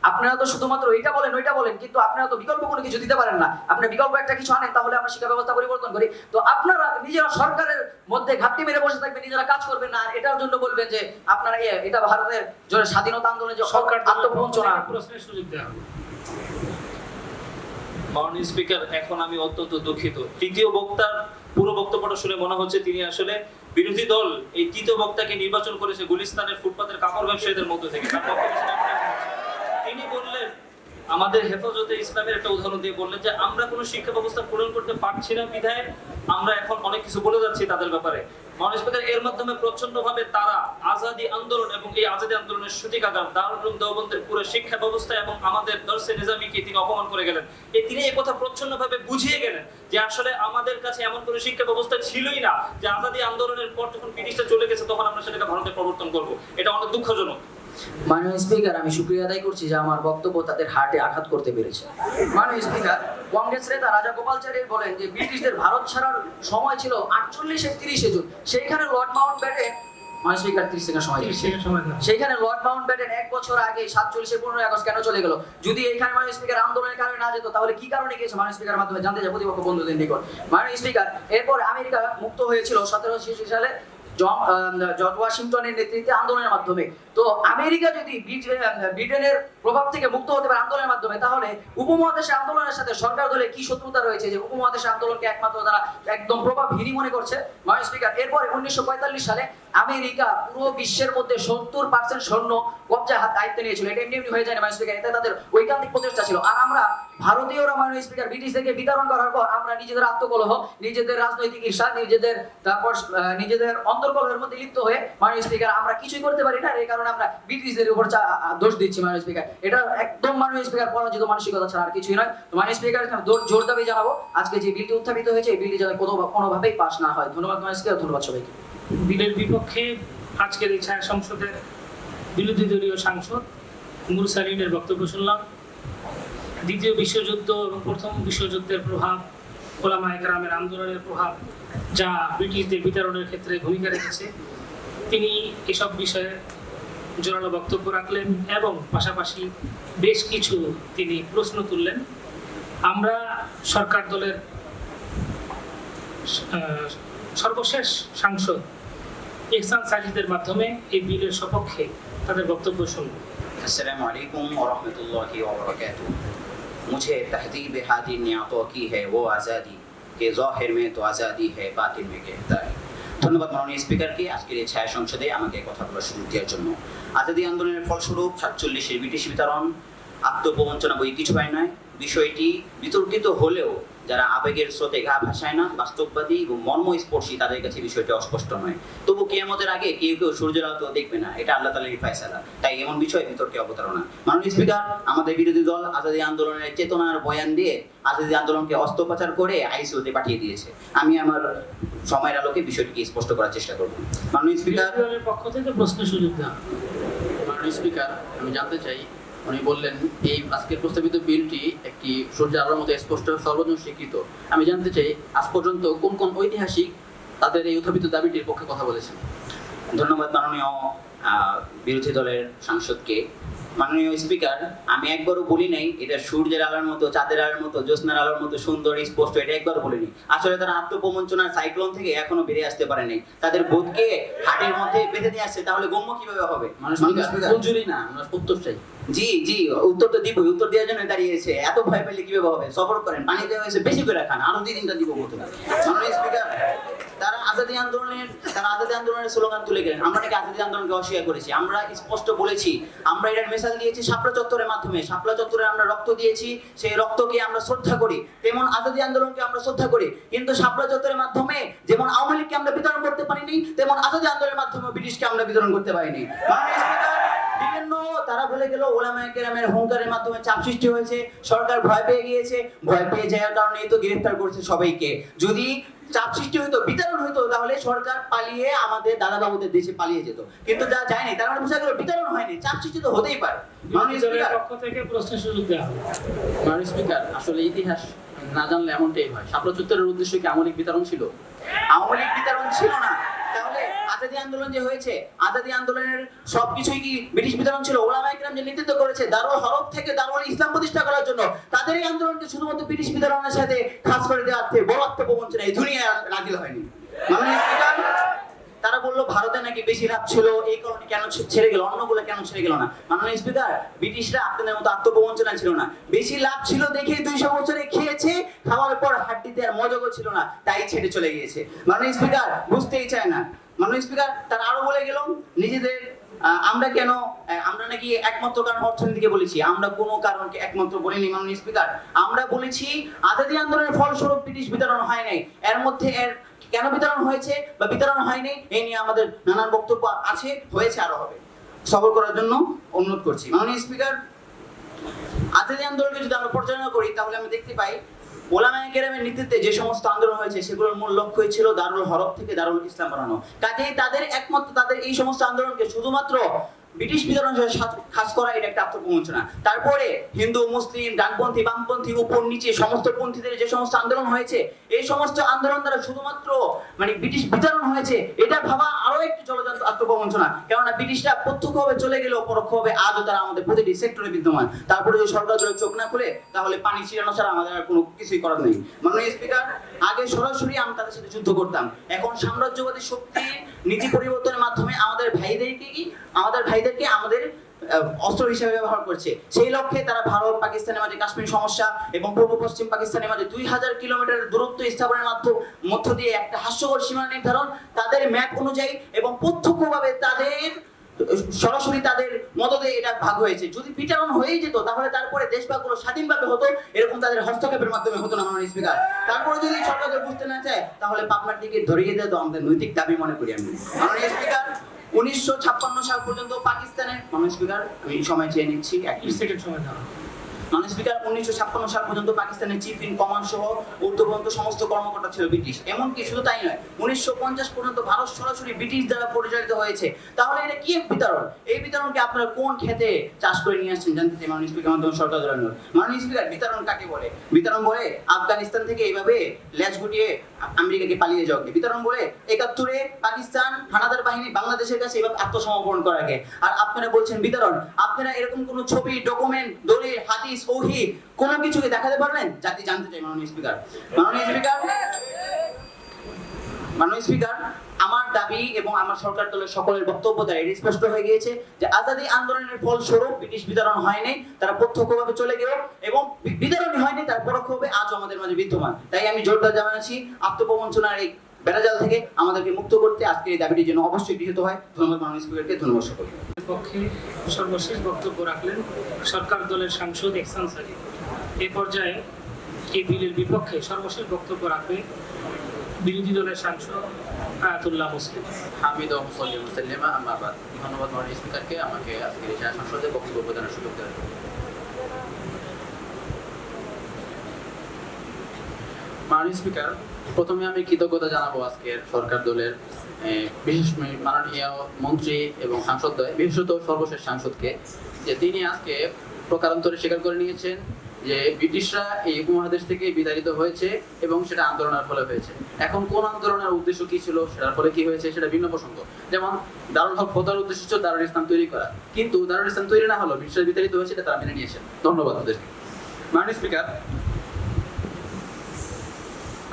আপনারা তো শুধুমাত্র ওইটা বলেন, কিন্তু আপনারা তো বিকল্প কোনো কিছু দিতে পারেন না। আপনি বিকল্প একটা কিছু আনেন, তাহলে আমরা শিক্ষা ব্যবস্থা পরিবর্তন করি। তো আপনারা নিজেরা সরকারের মধ্যে ঘাটতি মেরে বসে থাকবেন, নিজেরা কাজ করবেন না, এটার জন্য বলবেন যে আপনারা এটা ভারতের জন্য স্বাধীনতা আন্দোলনে যে সরকার আত্মপ্রবঞ্চনা। প্রশ্নের সুযোগ দেওয়া হবে। মাননীয় স্পিকার, এখন আমি অত্যন্ত দুঃখিত, তৃতীয় বক্তার পুরো বক্তব্যটা শুনে মনে হচ্ছে তিনি আসলে বিরোধী দল এই তৃতীয় বক্তাকে নির্বাচন করেছে গুলিস্তানের ফুটপাতের কাপড় ব্যবসায়ীদের মধ্য থেকে। তার বক্তব্য ছিল তিনি বললেন, আমাদের হেফাজতে ইসলামের একটা উদাহরণ দিয়ে বললেন যে আমরা কোনো শিক্ষা ব্যবস্থা পূরণ করতে পারছি না বিধায় আমরা এখন অনেক কিছু বলে যাচ্ছি তাদের ব্যাপারে। মাননীয় স্পিকার, এর মাধ্যমে প্রচন্ডভাবে তারা আজাদি আন্দোলন এবং এই আজাদি আন্দোলনের সূতিকাগার দারুল উলুম দেওবন্দের পুরো শিক্ষা ব্যবস্থা এবং আমাদের দর্শে নিজামীকে তিনি অপমান করে গেলেন। তিনি এই কথা প্রচন্ডভাবে বুঝিয়ে গেলেন যে আসলে আমাদের কাছে এমন কোনো শিক্ষা ব্যবস্থা ছিলই না যে আজাদি আন্দোলনের পর যখন ব্রিটিশরা চলে গেছে তখন আমরা সেটাকে ভারতে প্রবর্তন করব। এটা অনেক দুঃখজনক। মাননীয় স্পিকার, আমি শুকরিয়া আদায় করছি যে আমার বক্তব্য তাদের হার্টে আঘাত করতে পেরেছে। মাননীয় স্পিকার, কংগ্রেস নেতা রাজা গোপালচারী বলেন যে ব্রিটিশদের ভারত ছাড়ার সময় ছিল 48-30 জুন। সেইখানে লর্ড মাউন্ট ব্যাটেন, মাননীয় স্পিকার 30 সেকেন্ড সময় দিচ্ছি, সেইখানে লর্ড মাউন্ট ব্যাটেন 1 বছর আগে 47-15 আগস্ট কেন চলে গেল? যদি এইখানে মাননীয় স্পিকার আন্দোলনের কারণে না যেত তাহলে কি কারণে গিয়েছে মাননীয় স্পিকার মাধ্যমে জানতে চাই প্রতিপক্ষ বন্ধুদের নিকট। মাননীয় স্পিকার, এরপর আমেরিকা মুক্ত হয়েছিল 1786 সালে জর্জ ওয়াশিংটনের নেতৃত্বে আন্দোলনের মাধ্যমে। তো আমেরিকা যদি ব্রিটেনের প্রভাব থেকে মুক্ত হতে পারে আন্দোলনের মাধ্যমে, তাহলে উপমহাদেশের আন্দোলনের সাথে সরকার দলের কি শত্রুতা রয়েছে যে উপমহাদেশের আন্দোলনকে একমাত্র তারা একদম প্রভাবহীনই মনে করছে? মাননীয় স্পিকার, এরপরে 1945 সালে আমেরিকা পুরো বিশ্বের মধ্যে 70% সৈন্য কবজা দায়িত্ব নিয়েছিল। এটা এমনি হয়ে যায় না মাননীয় স্পিকার, এটা তাদের ঐকান্তিক প্রচেষ্টা ছিল। আর আমরা ভারতীয়রা মাননীয় স্পিকার ব্রিটিশদেরকে বিতরণ করার পর আমরা নিজেদের আত্মকলহ, নিজেদের রাজনৈতিক ঈর্ষা, নিজেদের অন্তর্কলহের মধ্যে লিপ্ত হয়ে মাননীয় স্পিকার আমরা কিছুই করতে পারি না। এই কারণে আমরা ব্রিটিশদের উপর দোষ দিচ্ছি মাননীয় স্পিকার। এটা একদম মাননীয় স্পিকার পরাজিত মানসিকতা ছাড়া আর কিছুই নয়। মাননীয় স্পিকার, জোর দাবি জানাবো আজকে যে বিলটি উত্থাপিত হয়েছে এই বিলটি যাতে কোনোভাবেই পাস না হয়। ধন্যবাদ মাননীয় স্পিকার, ধন্যবাদ সবাইকে। বিলের বিপক্ষে আজকের এই ছায়া সংসদের বিরোধী দলীয় সাংসদ মুরসালিনের বক্তব্য শুনলাম। দ্বিতীয় বিশ্বযুদ্ধ এবং প্রথম বিশ্বযুদ্ধের প্রভাব, ওলামায়ে কেরামের আন্দোলনের প্রভাব যা ব্রিটিশদের বিতরণের ক্ষেত্রে ভূমিকা রেখেছে, তিনি এসব বিষয়ে জোরালো বক্তব্য রাখলেন এবং পাশাপাশি বেশ কিছু তিনি প্রশ্ন তুললেন। আমরা সরকার দলের সর্বশেষ সাংসদ ইহসান সাজিদের মাধ্যমে এই বিলের সপক্ষে তাদের বক্তব্য শুনব। अस्सलामु अलैकुम व रहमतुल्लाहि व बरकातुहू। मुझे तहदीब हादी नियातों की है वो आज़ादी के ज़ाहिर में तो आज़ादी है बातिन में गिरफ्तार। ধন্যবাদ মাননীয় স্পিকারকে আজকের এই ছায়া সংসদে আমাকে কথা বলার সুযোগ দেওয়ার জন্য। আজাদি আন্দোলনের ফলস্বরূপ 47-এর ব্রিটিশ বিতরণ আত্মপ্রবঞ্চনা বই কিছু হয় নয়। বিষয়টি বিতর্কিত হলেও যারা আবেগের স্রোতে গা ভাসায় না, বাস্তববাদী এবং মর্মস্পর্শী, তাদের কাছে বিষয়টি অস্পষ্ট নয়। তবু কিয়ামতের আগে কেউ সূর্যের আলো দেখবে না, এটা আল্লাহ তাআলারই ফয়সালা। তাই এমন বিষয় বিতর্কে অবতারণা। মাননীয় স্পিকার, আমাদের বিরোধী দল আজাদি আন্দোলনের চেতনার বয়ান দিয়ে আজাদি আন্দোলনকে অস্ত্রোপচার করে আইসিইউতে পাঠিয়ে দিয়েছে। আমি আমার সময়ের আলোকে বিষয়টিকে স্পষ্ট করার চেষ্টা করব। মাননীয় স্পিকার, পক্ষ থেকে প্রশ্ন সুযোগ দেওয়া। মাননীয় স্পিকার, আমি জানতে চাই, উনি বললেন এই আজকের প্রস্তাবিত বিলটি একটি সূর্যের আলোর মতো স্পষ্ট সর্বজন স্বীকৃত। আমি জানতে চাই আজ পর্যন্ত কোন কোন ঐতিহাসিক তাদের এই উত্থাপিত দাবিটির পক্ষে কথা বলেছেন? ধন্যবাদ মাননীয় বিরোধী দলের সাংসদকে। মাননীয় স্পিকার, আমি একবারও বলি নাই এটা সূর্যের আলোর মতো, চাঁদের আলোর মতো, জ্যোৎস্নার আলোর মতো সুন্দর স্পষ্ট, এটা একবার বলিনি। আসলে তারা আত্মপ্রবঞ্চনার সাইক্লোন থেকে এখনো বেরিয়ে আসতে পারে নাই। তাদের বোধকে হাটের মধ্যে বেঁধে নিয়ে আসছে, তাহলে গম্য কিভাবে হবে? মঞ্জুরি না, আমরা উত্তর চাই। জি জি, উত্তর তো দিবই, উত্তর দেওয়ার জন্য দাঁড়িয়েছে। এত ভয় পেলে কিভাবে হবে? সফর করেন, পানি দেওয়া হয়েছে, বেশি করে খান, আরো 2-3টা দিব মতো। মাননীয় স্পিকার, তারা আজাদি আন্দোলনের স্লোগান তুলে গেলেন। আমরা নাকি আজাদি আন্দোলনকে অস্বীকার করেছি? আমরা স্পষ্ট বলেছি, আমরা এটার মিসাল দিয়েছি শাপলা চত্বরের মাধ্যমে। শাপলা চত্বরে আমরা রক্ত দিয়েছি, সেই রক্তকে আমরা শ্রদ্ধা করি, তেমন আজাদি আন্দোলনকে আমরা শ্রদ্ধা করি। কিন্তু শাপলা চত্বরের মাধ্যমে যেমন আওয়ামী লীগকে আমরা বিতরণ করতে পারিনি, তেমন আজাদি আন্দোলনের মাধ্যমে ব্রিটিশকে আমরা বিতরণ করতে পারিনি। মাননীয় স্পিকার, বিভিন্ন তারা বলে গেল ওলামায়ে কেরামের হুঙ্কারের মাধ্যমে চাপ সৃষ্টি হয়েছে, সরকার ভয় পেয়ে গিয়েছে, ভয় পেয়ে যাওয়ার কারণে তো গ্রেফতার করছে সবাইকে। যদি চাপ সৃষ্টি হইতো, বিতরণ হইতো, তাহলে সরকার পালিয়ে আমাদের দাদা বাবুদের দেশে পালিয়ে যেত। কিন্তু যা যায়নি, তার মানে বোঝা গেল বিতরণ হয়নি, চাপ সৃষ্টি তো হতেই পারে। মাননীয় স্পিকার, পক্ষ থেকে প্রশ্ন সুযোগ দেওয়া হবে। মাননীয় স্পিকার, আসলে ইতিহাস না জানলে এমনটাই হয়। শাপলা চত্বরের উদ্দেশ্য কি আওয়ামী লীগ বিতরণ ছিল? আওয়ামী লীগ বিতরণ ছিল না। তাহলে আজাদি আন্দোলন যে হয়েছে, আজাদি আন্দোলনের সবকিছুই কি ব্রিটিশ বিতরণ ছিল? ওলামায়ে কেরাম যে নেতৃত্ব করেছে দারুল হরফ থেকে দারুল ইসলাম প্রতিষ্ঠা করার জন্য, তাদের এই আন্দোলনকে শুধুমাত্র ব্রিটিশ বিতরণের সাথে খাস করে দেওয়ার বড় আত্মপ্রবঞ্চনা এই দুনিয়ায় নাজিল হয়নি। মাননীয় স্পিকার, তারা বললো ভারতে নাকি বেশি লাভ ছিল, এই কারণে কেন ছেড়ে গেল, অন্যগুলো কেন ছেড়ে গেল না? মাননীয় স্পিকার, ব্রিটিশরা আপনাদের মতো আত্মপ্রবঞ্চনা ছিল না, বেশি লাভ ছিল দেখে 200 বছরে খেয়েছে, খাওয়ার পর হাড্ডিতে আর মজগও ছিল না, তাই ছেড়ে চলে গিয়েছে। মাননীয় স্পিকার, বুঝতেই চায় না। মাননীয় স্পিকার তারা আরো বলে গেল নিজেদের আমরা নাকি একমাত্র কারণ অর্থনীতিকে বলেছি। আমরা কোনো কারণকে একমাত্র বলিনি মাননীয় স্পিকার। আমরা বলেছি আজাদী আন্দোলনের ফলস্বরূপ ব্রিটিশ বিতরণ হয় নাই, এর মধ্যে এর কেন বিতরণ হয়েছে বা বিতরণ হয়নি এই নিয়ে আমাদের নানান বক্তব্য আছে, হয়েছে, আরো হবে। সফর করার জন্য অনুরোধ করছি মাননীয় স্পিকার। আজাদী আন্দোলনকে যদি আমরা পর্যালোচনা করি তাহলে আমি দেখতে পাই ওলামায়ে কেরামের নেতৃত্বে যে সমস্ত আন্দোলন হয়েছে সেগুলোর মূল লক্ষ্যই ছিল দারুল হরব থেকে দারুল ইসলাম বানানো। কাজেই তাদের এই সমস্ত আন্দোলনকে শুধুমাত্র ব্রিটিশ বিতরণ খাস করা এটা একটা আত্মপ্রবঞ্চনা। তারপরে হিন্দু, মুসলিম, ডানপন্থী, বামপন্থী, উপর নিচে সমস্ত পন্থীদের যে সমস্ত আন্দোলন হয়েছে এই সমস্ত আন্দোলন দ্বারা শুধুমাত্র ব্রিটিশ বিতরণ হয়েছে এটা ভাবা আরো একটি জলজান্ত আত্মপ্রবঞ্চনা। কেননা ব্রিটিশরা প্রত্যক্ষভাবে চলে গেলেও পরোক্ষভাবে আজও তারা আমাদের প্রতিটি সেক্টরে বিদ্যমান। তারপরে যদি সরকার যদি চোখ না খুলে তাহলে পানি ছিটানো ছাড়া আমাদের আর কোনো কিছুই করার নেই। মাননীয় স্পিকার, আগে সরাসরি আমরা তাদের সাথে যুদ্ধ করতাম, এখন সাম্রাজ্যবাদী শক্তির নীতি পরিবর্তনের মাধ্যমে আমাদের ভাইদেরকে আমাদের অস্ত্র হিসেবে ব্যবহার করছে। সেই লক্ষ্যে তারা ভারত পাকিস্তানের মাঝে কাশ্মীর সমস্যা এবং পূর্ব পশ্চিম পাকিস্তানের মাঝে 2000 কিলোমিটার দূরত্ব স্থাপনের মধ্য দিয়ে একটা হাস্যকর সীমা নির্ধারণ তাদের ম্যাপ অনুযায়ী এবং প্রত্যক্ষভাবে সরাসরি তাদের মদদে এটা ভাগ হয়েছে। যদি বিতরণ হয়েই যেত তাহলে তারপরে দেশ ভাগগুলো স্বাধীনভাবে হতো, এরকম তাদের হস্তক্ষেপের মাধ্যমে হতো না মাননীয় স্পিকার। তারপরে যদি সরকার বুঝতে না চায় তাহলে পাবনার দিকে ধরিয়ে দেয় তো আমাদের নৈতিক দাবি মনে করি আমি। মাননীয় স্পিকার, 1956 সাল পর্যন্ত পাকিস্তানের মাননীয় স্পিকার আমি সময় চেয়ে নিচ্ছি 1 সেকেন্ড সময় দাও। মাননীয় স্পিকার, 1956 সাল পর্যন্ত পাকিস্তানের চিফ ইন কমান্ড সহ ঊর্ধ্বপর্যন্ত সমস্ত কর্মকর্তা ছিল ব্রিটিশ। এমনকি শুধু তাই নয়, 1950 পর্যন্ত ভারত সরাসরি ব্রিটিশ দ্বারা পরিচালিত হয়েছে। তাহলে এটা কি বিতরণ? এই বিতরণকে আপনারা কোন ক্ষেত্রে চাষ করে নিয়ে আসছেন জানতে চাই মাননীয় স্পিকার। মাধ্যমে সরকার জানানোর মাননীয় স্পিকার, বিতরণ কাকে বলে? বিতরণ বলে আফগানিস্তান থেকে এইভাবে লেজ গুটিয়ে আমেরিকাকে পালিয়ে যাওয়াকে। বিতরণ বলে 71-এ পাকিস্তান হানাদার বাহিনী বাংলাদেশের কাছে এভাবে আত্মসমর্পণ করাকে। আর আপনারা বলছেন বিতরণ। আপনারা এরকম কোন ছবি, ডকুমেন্ট, দলিল, হাদিস, ওহী কোন কিছুকে দেখাতে পারবেন? জাতি জানতে চাই মাননীয় স্পিকার। মাননীয় স্পিকার, আমার দাবি এবং আমার সরকার দলের সকলের বক্তব্য দ্বারা এটি স্পষ্ট হয়ে গিয়েছে যে আজাদী আন্দোলনের ফলস্বরূপ ব্রিটিশ বিতরণ হয়নি, তারা প্রত্যক্ষভাবে চলে গেল এবং বিতরণই হয়নি তার পরোক্ষভাবে আজও আমাদের মাঝে বিদ্যমান। তাই আমি জোরদার জানাচ্ছি আত্মপ্রবঞ্চনার এই বেড়াজাল থেকে আমাদেরকে মুক্ত করতে আজকের এই দাবিটির জন্য অবশ্যই গৃহীত হয়। ধন্যবাদ মাননীয় স্পিকারকে, ধন্যবাদ সকলকে। পক্ষে সর্বশেষ বক্তব্য রাখলেন সরকার দলের সাংসদ এহসান সাদিক। এ পর্যায়ে এই বিলের বিপক্ষে সর্বশেষ বক্তব্য রাখবেন বিরোধী দলের সাংসদ আয়াতুল্লাহ মুসলিম। হামিদ ও মুসল্লিমা আম্মা বাদ। ধন্যবাদ মাননীয় স্পিকারকে আমাকে আজকের এই সংসদে বক্তব্য প্রদানের সুযোগ দেওয়ার জন্য। মাননীয় স্পিকার, প্রথমে আমি কৃতজ্ঞতা জানাবো আজকের সরকার দলের বিশেষ মাননীয় মন্ত্রী এবং সাংসদদ্বয়, বিশেষত সর্বশেষ সাংসদকে, যে তিনি আজকে প্রকারান্তরে স্বীকার করে নিয়েছেন যে ব্রিটিশরা এই উপমহাদেশ থেকে বিতাড়িত হয়েছে এবং সেটা আন্দোলনের ফলে হয়েছে। এখন কোন আন্দোলনের উদ্দেশ্য কি ছিল, সেটার ফলে কি হয়েছে সেটা ভিন্ন প্রসঙ্গ। যেমন দারুল হক ফতোয়ার উদ্দেশ্য ছিল দারুল ইসলাম তৈরি করা, কিন্তু দারুল ইসলাম তৈরি না হলো ব্রিটিশরা বিতাড়িত হয়েছে, এটা তারা মেনে নিয়েছেন। ধন্যবাদ তাদেরকে। মাননীয় স্পিকার,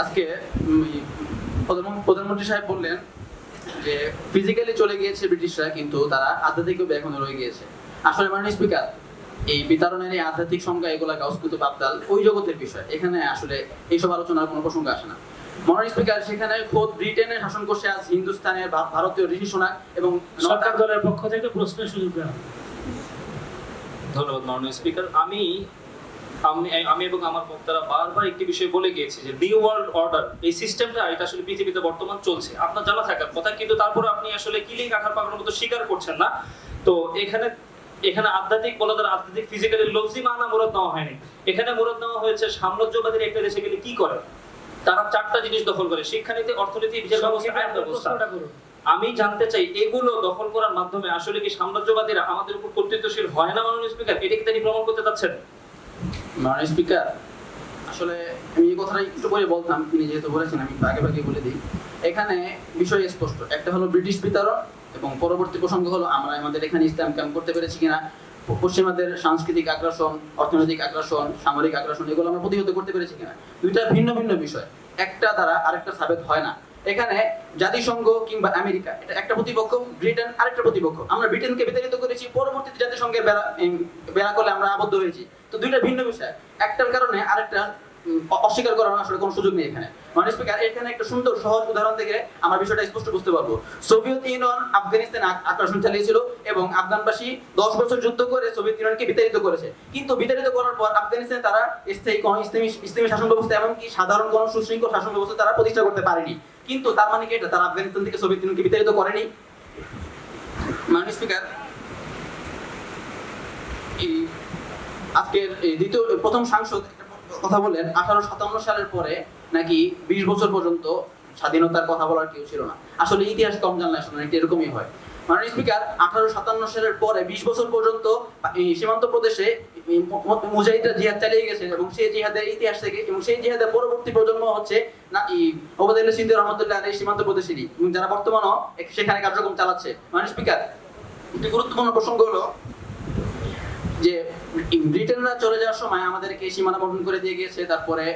আজকে প্রধানমন্ত্রী সাহেব বললেন যে ফিজিক্যালি চলে গিয়েছে ব্রিটিশরা, কিন্তু তারা আধ্যাত্মিকভাবে এখনো রয়ে গিয়েছে। আসলে মাননীয় স্পিকার, এই বিতরণের এই আধ্যাত্মিক সংজ্ঞা এগুলা গাউসকুতুব আবদাল ওই জগতের বিষয়, এখানে আসলে এইসব আলোচনার কোনো প্রসঙ্গ আসে না। মাননীয় স্পিকার, সেখানে খোদ ব্রিটেনের শাসন করছে আজ হিন্দুস্তানের ভারতীয় ঋষি সোনাক এবং সরকার দলের পক্ষ থেকে প্রশ্নের সুযোগ দেওয়া। ধন্যবাদ মাননীয় স্পিকার। আমি এবং আমার বক্তারা বারবার একটি বিষয় বলে গিয়েছি যে নিউ ওয়ার্ল্ড অর্ডার এই সিস্টেমটা এটা আসলে পৃথিবীতে বর্তমান চলছে, আপনার জানা থাকার কথা, কিন্তু তারপরে আপনি আসলে কিলিং রাখার পাগলের মতো স্বীকার করছেন না। তো এখানে আধ্যাত্মিক বলা দ্বারা আধ্যাত্মিক ফিজিক্যালি লফজি মানা মুরাদ নেওয়া হয়নি। এখানে মুরাদ নেওয়া হয়েছে সাম্রাজ্যবাদীর একটা দেশে গেলে কি করে, তারা 4টা জিনিস দখল করে: শিক্ষানীতি, অর্থনীতি, বিচার ব্যবস্থা, আইন ব্যবস্থা। আমি জানতে চাই এগুলো দখল করার মাধ্যমে আসলে কি সাম্রাজ্যবাদীরা আমাদের উপর কর্তৃত্বশীল হয় না মাননীয় স্পিকার? এটা কি তিনি প্রমাণ করতে চাচ্ছেন? মাননীয় স্পিকার, আসলে আমি এই কথাটা একটু পরে বলতাম, তিনি যেহেতু বলেছেন আমি আগে বলে দিই। এখানে বিষয় স্পষ্ট, একটা হলো ব্রিটিশ বিতরণ এবং পরবর্তী প্রসঙ্গ হলো আমরা আমাদের এখানে ইসলাম কায়েম করতে পেরেছি কিনা, পশ্চিমাদের সাংস্কৃতিক আগ্রাসন, অর্থনৈতিক আগ্রাসন, সামরিক আগ্রাসন এগুলো আমরা প্রতিহত করতে পেরেছি কিনা। দুইটা ভিন্ন ভিন্ন বিষয়, একটা দ্বারা আরেকটা সাবেত হয় না। এখানে জাতিসংঘ কিংবা আমেরিকা এটা একটা প্রতিপক্ষ, ব্রিটেন আরেকটা প্রতিপক্ষ। আমরা ব্রিটেনকে বিতাড়িত করেছি, পরবর্তীতে জাতিসংঘের বেড়া করলে আমরা আবদ্ধ হয়েছি। তো দুইটা ভিন্ন বিষয়, একটার কারণে আরেকটা অস্বীকার করার আসলে কোনো সুযোগ নেই এখানে। মাননীয় স্পিকার, এখানে একটা সুন্দর সহজ উদাহরণ থেকে আমরা বিষয়টা স্পষ্ট বুঝতে পারবো। সোভিয়েত ইউনিয়ন আফগানিস্তানে আগ্রাসন চালিয়েছিল এবং আফগানবাসী 10 বছর যুদ্ধ করে সোভিয়েত ইউনিয়নকে বিতাড়িত করেছে। কিন্তু বিতাড়িত করার পর আফগানিস্তানে তারা স্থায়ী কোনো ইসলামী শাসন ব্যবস্থা এমনকি সাধারণ কোনো সুশৃঙ্খল শাসন ব্যবস্থা তারা প্রতিষ্ঠা করতে পারেনি। কিন্তু তার মানে কি এটা তারা আফগানিস্তান থেকে সোভিয়েত ইউনিয়নকে বিতাড়িত করেনি? মাননীয় স্পিকার, আজকের প্রথম সাংসদ কথা বলেন 1857 সালের পরে নাকি 20 বছর পর্যন্ত স্বাধীনতার কথা বলার কেউ ছিল না। আসলে ইতিহাস কম জানলে আসলে এটা এরকমই হয়। মাননীয় স্পিকার, 1857 সালের পরে 20 বছর পর্যন্ত সীমান্ত প্রদেশে মুজাহিদরা জিহাদ চালিয়ে গেছে এবং সেই জিহাদের ইতিহাস থেকে এবং সেই জিহাদের পরবর্তী প্রজন্ম হচ্ছে না ওবায়দুল্লাহ সিন্ধি রহমতুল্লাহ আলাইহি সীমান্ত প্রদেশেরই এবং যারা বর্তমানও সেখানে কার্যক্রম চালাচ্ছে। মাননীয় স্পিকার, একটি গুরুত্বপূর্ণ প্রসঙ্গ হলো যে ব্রিটেনরা চলে যাওয়ার সময় আমাদেরকে সীমানা বর্ণন করে দিয়ে গিয়েছে, তারপরে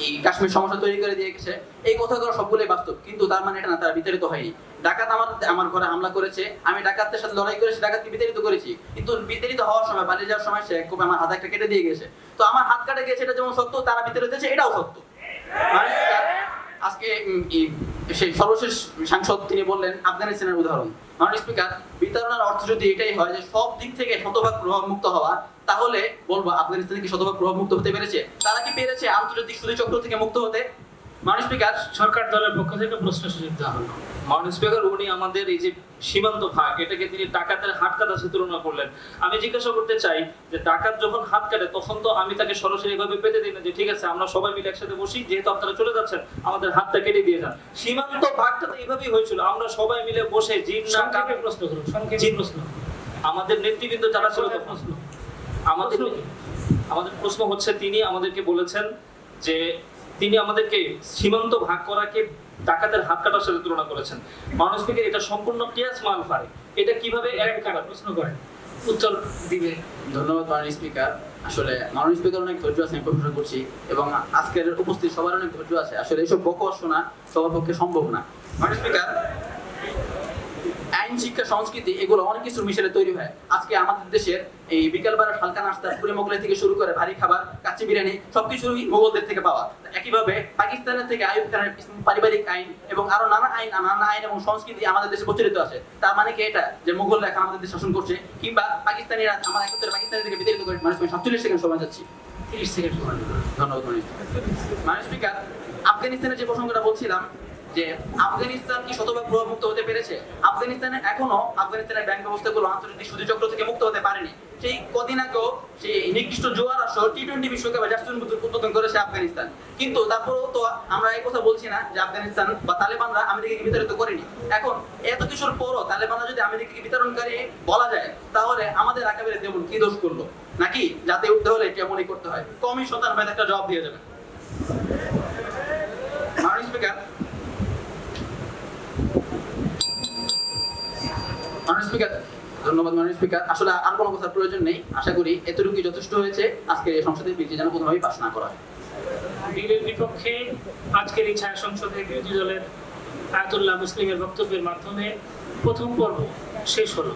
এই কাশ্মীর সমস্যা তৈরি করে দিয়ে গেছে। এই কথাগুলো সবগুলোই বাস্তব, কিন্তু তার মানে এটা না তারা বিতাড়িত হয়নি। ডাকাত আমার ঘরে হামলা করেছে, আমি ডাকাতদের সাথে লড়াই করেছি, ডাকাতকে বিতাড়িত করেছি, কিন্তু বিতাড়িত হওয়ার সময় পালিয়ে যাওয়ার সময় সে খুব আমার হাত একটা কেটে দিয়ে গেছে। তো আমার হাত কাটে গেছে এটা যেমন সত্য, তারা বিতাড়িত হয়েছে এটাও সত্য। আজকে সেই সর্বশেষ সাংসদ তিনি বললেন আফগানিস্তানের উদাহরণ। মাননীয় স্পিকার, বিতাড়নের অর্থ যদি এটাই হয় যে সব দিক থেকে শতভাগ প্রভাব মুক্ত হওয়া, তাহলে বলবো আফগানিস্তান কি শতভাগ প্রভাব মুক্ত হতে পেরেছে? তারা কি পেরেছে আন্তর্জাতিক সুযোগ থেকে মুক্ত হতে? মাননীয় স্পিকার, সরকার দলের পক্ষ থেকে প্রশ্ন সুযোগ দেওয়া হলো। মাননীয় স্পিকার, উনি আমাদের এই যে সীমান্ত ভাগ এটাকে তিনি ডাকাতের হাত কাটার সাথে তুলনা করলেন। আমি জিজ্ঞাসা করতে চাই যে ডাকাত যখন হাত কাটে তখন তো আমি তাকে সরাসরি ভাবে পেতে দিই না যে ঠিক আছে আমরা সবাই মিলে একসাথে বসি, যেহেতু আপনারা চলে যাচ্ছেন আমাদের হাতটা কেটে দিয়ে যান। সীমান্ত ভাগটা তো এইভাবেই হয়েছিল, আমরা সবাই মিলে বসে জিন না কাকে প্রশ্ন করুন, সংক্ষেপে প্রশ্ন। আমাদের নেতৃবৃন্দ যারা ছিল প্রশ্ন আমাদের প্রশ্ন হচ্ছে তিনি আমাদেরকে বলেছেন যে তিনি আমাদেরকে সীমান্ত ভাগ করাকে ডাকাতের হাত কাটার সাথে তুলনা করেছেন। মাননীয় স্পিকার, এটা সম্পূর্ণ কিয়াস মালফারে, এটা কিভাবে এক প্রশ্ন করেন, উত্তর দিবে। ধন্যবাদ মাননীয় স্পিকার। আসলে মাননীয় স্পিকার অনেক ধৈর্য আছে, আমি প্রশংসা করছি, এবং আজকের উপস্থিত সবার অনেক ধৈর্য আছে। আসলে এইসব বকওয়াস শোনা সবার পক্ষে সম্ভব না। মাননীয় স্পিকার, আইন শিক্ষা সংস্কৃতি এগুলো অনেক কিছু মিশেলে তৈরি হয়। আজকে আমাদের দেশের এই বিকালবেলার হালকা নাস্তা পুরি মোগলাই থেকে শুরু করে ভারী খাবার কাচ্চি বিরিয়ানি সবকিছুই মোগলদের থেকে পাওয়া। একইভাবে পাকিস্তানের থেকে আইয়ুব খানের পারিবারিক আইন এবং আরো নানা আইন এবং সংস্কৃতি আমাদের দেশে প্রচলিত আছে। তার মানে কি এটা যে মোগলরা এখন আমাদের দেশ শাসন করছে, কিংবা পাকিস্তানিরা আমার একত্রে পাকিস্তানি থেকে বিতাড়িত করে? মানুষ 47 সেকেন্ড সময় যাচ্ছি। 30 সেকেন্ড সময়। ধন্যবাদ মাননীয় স্পিকার। আফগানিস্তানের যে প্রসঙ্গটা বলছিলাম যে আফগানিস্তান কি শতভাগ প্রভাবমুক্ত হতে পেরেছে? আফগানিস্তানের ব্যাংক ব্যবস্থাগুলো আন্তর্জাতিক সুযোগ থেকে মুক্ত হতে পারেনি। সেই কদিন আগেও সেই নিকৃষ্ট জুয়ার আসর T20 বিশ্বকাপে জার্সি উদ্বোধন করেছে আফগানিস্তান। কিন্তু তারপরেও তো আমরা এই কথা বলছি না যে আফগানিস্তান বা তালেবানরা আমেরিকাকে বিতাড়িত করেনি। এখন এত কিছুর পরও তালেবানরা যদি আমেরিকাকে বিতরণকারী বলা যায়, তাহলে আমাদের আকাবিরে তেমন কি দোষ করলো? নাকি যাতে উঠতে হলে কেমনই করতে হয়? কমই সন্তান ভাই একটা জবাব দিয়ে যাবে। মাননীয় স্পিকার, ধন্যবাদ মাননীয় স্পিকার। আসলে আর কোনো কথার প্রয়োজন নেই, আশা করি এতটুকুই যথেষ্ট হয়েছে। আজকের এই সংসদের বিলটি যেন কোনোভাবেই পাস না করা হয়। বিলের বিপক্ষে আজকের এই ছায়া সংসদে বিরোধী দলের আয়াতুল্লাহ মুসলিমের বক্তব্যের মাধ্যমে প্রথম পর্ব শেষ হলো।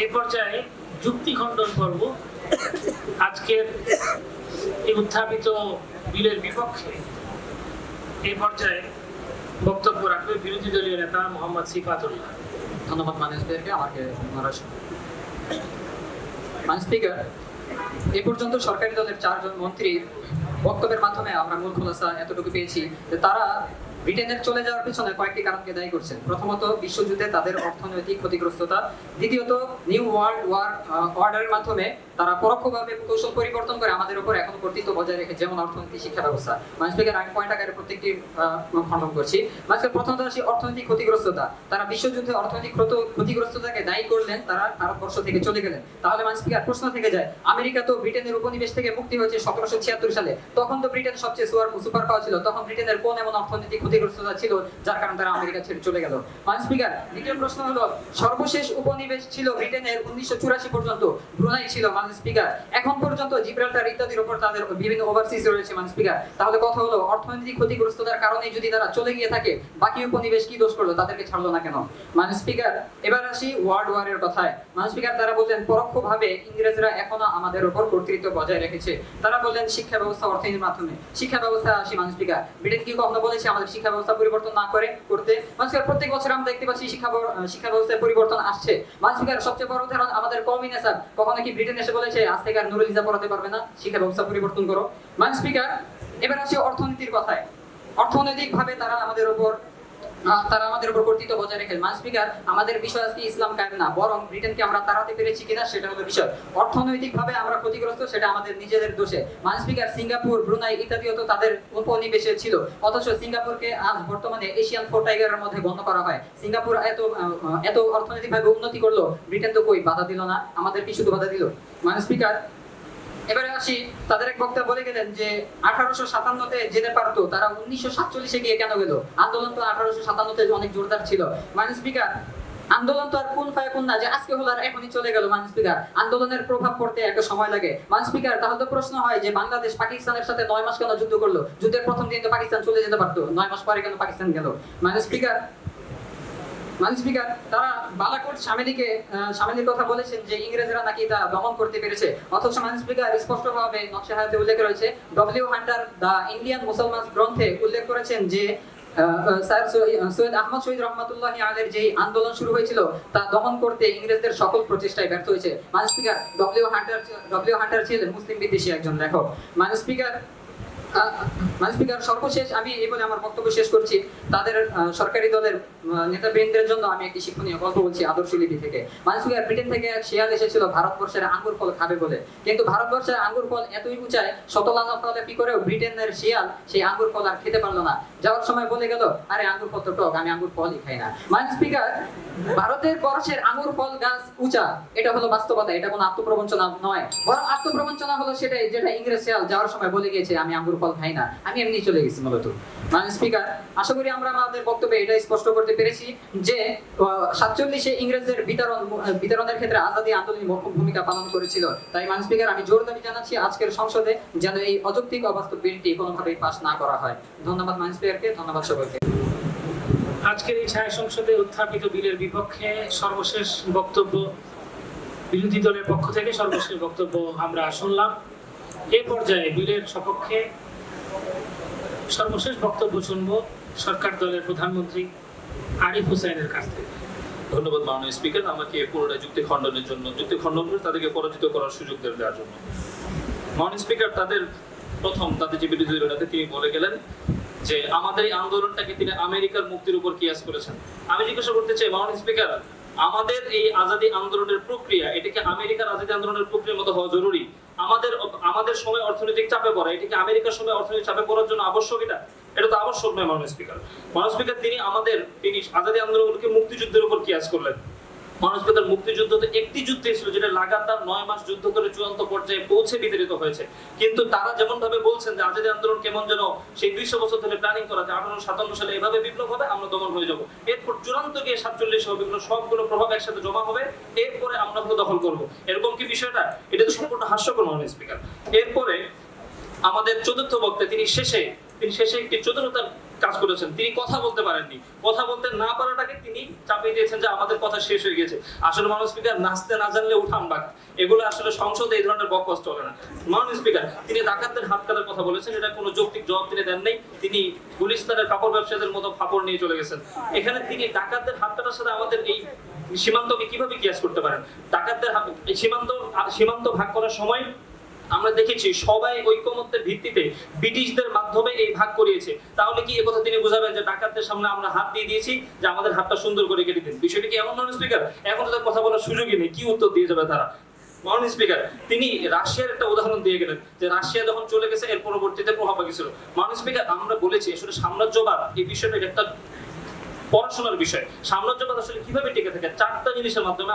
এই পর্যায়ে যুক্তি খণ্ডন পর্ব। আজকের এই উত্থাপিত বিলের বিপক্ষে এই পর্যায়ে বক্তব্য রাখবে বিরোধী দলীয় নেতা মোহাম্মদ সিফাতুল্লাহ। ধন্যবাদ মাননীয় স্পিকারকে আমাকে মাননীয় স্পিকার, এ পর্যন্ত সরকারি দলের 4 জন মন্ত্রীর বক্তব্যের মাধ্যমে আমরা মূল খোলাসা এতটুকু পেয়েছি যে তারা ব্রিটেনের চলে যাওয়ার পিছনে কয়েকটি কারণকে দায়ী করছেন। প্রথমত বিশ্বযুদ্ধে তাদের অর্থনৈতিক ক্ষতিগ্রস্ততা, দ্বিতীয়ত নিউ ওয়ার্ল্ড অর্ডারের মাধ্যমে তারা পরোক্ষভাবে কৌশল পরিবর্তন করে আমাদের উপর এখন কর্তৃত্ব বজায় রেখে, যেমন অর্থনীতি, শিক্ষা ব্যবস্থা। মাননীয় স্পিকার, আমি পয়েন্ট আকারে প্রত্যেকটি খণ্ডন করছি। মাননীয় প্রথমত আসি অর্থনৈতিক ক্ষতিগ্রস্ততা। তারা বিশ্বযুদ্ধে অর্থনৈতিক ক্ষতিগ্রস্ততাকে দায়ী করলেন, তারা ভারতবর্ষ থেকে চলে গেলেন। তাহলে মাননীয় স্পিকার, প্রশ্ন থেকে যায়, আমেরিকা তো ব্রিটেনের উপনিবেশ থেকে মুক্তি হয়েছে 1776 সালে। তখন তো ব্রিটেন সবচেয়ে সুপার পাওয়ার ছিল। তখন ব্রিটেনের কোন এমন অর্থনৈতিক ক্ষতিগ্রস্ততা ছিল যার কারণে তারা আমেরিকা ছেড়ে চলে গেল? মাননীয় স্পিকার, দ্বিতীয় প্রশ্ন হলো, সর্বশেষ উপনিবেশ ছিল ব্রিটেনের 1984 পর্যন্ত ব্রুনাই ছিল। মাননীয় স্পিকার এখন পর্যন্ত জিব্রাল্টার ইত্যাদির উপর তাদের বিভিন্ন ওভারসিজ রয়েছে মাননীয় স্পিকার। তাহলে কথা হলো অর্থনৈতিক ক্ষতিগ্রস্ততার কারণে যদি তারা চলে গিয়ে থাকে, বাকি উপনিবেশ কি দোষ করলো, তাদেরকে ছাড়লো না কেন? মাননীয় স্পিকার, এবার আসি ওয়ার্ল্ড ওয়ারের কথায়। মাননীয় স্পিকার, তারা বললেন পরোক্ষভাবে ইংরেজরা এখনো আমাদের উপর কর্তৃত্ব বজায় রেখেছে। তারা বললেন শিক্ষা ব্যবস্থা অর্থনীতির মাধ্যমে। শিক্ষা ব্যবস্থা আসি মাননীয় স্পিকার, ব্রিটেন কি কখনো বলেছে আমাদের শিক্ষা ব্যবস্থা পরিবর্তন না করতে? মাননীয় স্পিকার, প্রত্যেক বছর আমরা দেখতে পাচ্ছি শিক্ষা ব্যবস্থায় পরিবর্তন আসছে। মাননীয় স্পিকার, সবচেয়ে বড় উদাহরণ আমাদের কওমি নেতা কখনো কি ব্রিটেন এসে বলেছে আজ থেকে আর নুরুল ইসলাম পড়াতে পারবে না, শিক্ষা ব্যবস্থা পরিবর্তন করো? মাননীয় স্পিকার, এবার আসি অর্থনীতির কথায়। অর্থনৈতিকভাবে তারা আমাদের উপর কর্তৃত্ব বজায় রেখে। মাননীয় স্পিকার, আমাদের বিষয় আজকে ইসলাম কায়েম না, বরং ব্রিটেনকে আমরা তাড়াতে পেরেছি কিনা সেটা হলো বিষয়। অর্থনৈতিকভাবে আমরা ক্ষতিগ্রস্ত, সেটা আমাদের নিজেদের দোষে। মাননীয় স্পিকার, সিঙ্গাপুর, ব্রুনাই ইত্যাদিও তো তাদের উপনিবেশে ছিল, অথচ সিঙ্গাপুরকে আজ বর্তমানে এশিয়ান 4 টাইগারের মধ্যে গণ্য করা হয়। সিঙ্গাপুর এত অর্থনৈতিকভাবে উন্নতি করলো, ব্রিটেন তো কই বাধা দিল না, আমাদের কি শুধু বাধা দিল? মাননীয় স্পিকার, এবারে আসি, তাদের এক বক্তা বলে গেলেন যে 1857-তে যেতে পারতো, তারা 1947-এ গিয়ে কেন গেল? আন্দোলন তো 1857-তে অনেক জোরদার ছিল। মাননীয় স্পিকার, আন্দোলন তো আর কোন ফায়াকুন না যে আজকে হলো আর এখনই চলে গেল। মাননীয় স্পিকার, আন্দোলনের প্রভাব পড়তে একটা সময় লাগে। মাননীয় স্পিকার, তাহলে তো প্রশ্ন হয় যে বাংলাদেশ পাকিস্তানের সাথে 9 মাস কেন যুদ্ধ করলো? যুদ্ধের প্রথম দিন তো পাকিস্তান চলে যেতে পারতো, 9 মাস পরে কেন পাকিস্তান গেল? মাননীয় স্পিকার, তারা বালাকোট সামেলির কথা বলেছেন যে ইংরেজরা নাকি তা দমন করতে পেরেছে, অথচ মাননীয় স্পিকার স্পষ্টভাবে নকশা হায়াতে উল্লেখ রয়েছে, ডব্লিউ হান্টার দ্য ইন্ডিয়ান মুসলমান গ্রন্থে উল্লেখ করেছেন যে স্যার সৈয়দ আহমদ শহীদ রহমাতুল্লাহি আলাইহির যে আন্দোলন শুরু হয়েছিল তা দমন করতে ইংরেজদের সকল প্রচেষ্টায় ব্যর্থ হয়েছে। মাননীয় স্পিকার, ডব্লিউ হান্টার ছিলেন মুসলিম বিদ্বেষী একজন লেখক। মাননীয় স্পিকার, সর্বশেষ আমি এই বলে আমার বক্তব্য শেষ করছি। তাদের সরকারি দলের নেতাবৃন্দের জন্য আমি একটি শিক্ষণীয় গল্প বলছি আদর্শ লিপি থেকে। মাননীয় স্পিকার, ব্রিটেন থেকে এক শিয়াল এসেছিল ভারতবর্ষের আঙ্গুর ফল খাবে বলে, কিন্তু ভারতবর্ষের আঙ্গুর ফল এতই উঁচায় শত লাফালাফি করেও ব্রিটেনের শিয়াল সেই আঙ্গুর ফল আর খেতে পারলো না। যাওয়ার সময় বলে গেল, আরে আঙ্গুর ফল তো টক, আমি আঙ্গুর ফলই খাই না। মাননীয় স্পিকার, ভারতের বর্ষের আঙ্গুর ফল গাছ উঁচা, এটা হলো বাস্তবতা, এটা কোনো আত্মপ্রবঞ্চনা নয়, বরং আত্মপ্রবঞ্চনা হলো সেটাই যেটা ইংরেজ শিয়াল যাওয়ার সময় বলে গিয়েছে আমি আঙ্গুর ফল খাই না, আমি এমনি চলে গেছি মূলত। মাননীয় স্পিকার, আশা করি আমরা আমাদের বক্তব্যে এটা স্পষ্ট করতে পেরেছি যে 47-এ ইংরেজদের বিতরণের ক্ষেত্রে আজাদী আন্দোলন মুখ্য ভূমিকা পালন করেছিল। তাই মাননীয় স্পিকার, আমি জোর দাবি জানাচ্ছি আজকের সংসদে যেন এই অযৌক্তিক অবাস্তব বিলটি কোনোভাবেই পাস না করা হয়। ধন্যবাদ মাননীয় স্পিকারকে, ধন্যবাদ সকলকে। আজকের এই ছায়া সংসদে উত্থাপিত বিলের বিপক্ষে সর্বশেষ বক্তব্য বিরোধী দলের পক্ষ থেকে সর্বশেষ বক্তব্য আমরা শুনলাম। এ পর্যায়ে বিলের সপক্ষে সর্বশেষ বক্তব্য শুনবো সরকার দলের প্রধানমন্ত্রী আরিফ হোসেনের কাছ থেকে। ধন্যবাদ মাননীয় স্পিকার, আমাকে পুনরায় যুক্তি খণ্ডন করে তাদেরকে পরাজিত করার সুযোগ দেওয়ার জন্য। মাননীয় স্পিকার, তাদের যে বিরোধী দল তিনি বলে গেলেন যে আমাদের এই আন্দোলনটাকে তিনি আমেরিকার মুক্তির উপর কিয়াস করেছেন। আমি জিজ্ঞাসা করতে চাই মাননীয় স্পিকার, আমাদের এই আজাদী আন্দোলনের প্রক্রিয়া, এটাকে আমেরিকার আজাদী আন্দোলনের প্রক্রিয়ার মতো হওয়া জরুরি? আমাদের সময় অর্থনৈতিক চাপে পড়া, এটাকে আমেরিকার সময় অর্থনৈতিক চাপে পড়ার জন্য আবশ্যক? এটা তো আবশ্যক নয় মাননীয় স্পিকার। মাননীয় স্পিকার, তিনি আজাদী আন্দোলনকে মুক্তিযুদ্ধের উপর কিয়াস করলেন। মাননীয় স্পিকার, মুক্তিযুদ্ধ তো একটি যুদ্ধ ছিল যেটা লাগাতার 9 মাস যুদ্ধ করে চূড়ান্ত পর্যায়ে পৌঁছে বিতাড়িত হয়েছে, কিন্তু তারা যেমন ভাবে বলছেন যে আজাদী আন্দোলন কেমন যেন সেই 200 বছর ধরে প্ল্যানিং করা, যে 1857 সালে এভাবে বিপ্লব হবে, আমরা দমন হয়ে যাব, এরপর চূড়ান্ত গিয়ে 47 হবে, সবগুলো প্রভাব একসাথে জমা হবে, এরপরে আমরা দখল করব, এরকম কি বিষয়টা? এটা তো সম্পূর্ণ হাস্যকর মাননীয় স্পিকার। এরপরে আমাদের চতুর্থ বক্তা তিনি শেষে একটি চতুরতার কাজ করেছেন, তিনি কথা বলতে পারেননি। কথা বলতে না পারাটাকে তিনি চাপিয়ে দিয়েছেন যে আমাদের কথা শেষ হয়ে গেছে। আসলে মাননীয় স্পিকার, নাচতে না জানলে উঠান বাক, এগুলো আসলে সংসদে এই ধরনের বকবাস চলে না। মাননীয় স্পিকার, তিনি ডাকাতদের হাত কাটার কথা বলেছেন, এটা কোনো যৌক্তিক জবাব তিনি দেন নাই। তিনি গুলিস্তানের কাপড় ব্যবসায়ীদের মতো ফাপড় নিয়ে চলে গেছেন। এখানে তিনি ডাকাতদের হাত কাটার সাথে আমাদের এই সীমান্তকে কিভাবে কিয়াস করতে পারেন? ডাকাতদের সীমান্ত ভাগ করার সময় আমরা দেখেছি সবাই ঐকমত্যের ভিত্তিতে ব্রিটিশদের মাধ্যমে এই ভাগ করিয়েছে। তাহলে কি একথা তিনি বুঝাবেন যে ডাকাতদের সামনে আমরা হাত দিয়ে দিয়েছি যে আমাদের হাতটা সুন্দর করে কেটে দিন? বিষয়টা কি এমন মাননীয় স্পিকার? এখন তাদের কথা বলার সুযোগই নেই, কি উত্তর দিয়ে যাবে তারা? মাননীয় স্পিকার, তিনি রাশিয়ার একটা উদাহরণ দিয়ে গেলেন যে রাশিয়া যখন চলে গেছে এর পরবর্তীতে প্রভাব গেছিল। মাননীয় স্পিকার, আমরা বলেছি আসলে সাম্রাজ্যবাদ এই বিষয়টা একটা পড়াশোনার বিষয়। সাম্রাজ্যবাদ আসলে কিভাবে টিকে থাকে? 4টা জিনিসের মাধ্যমে।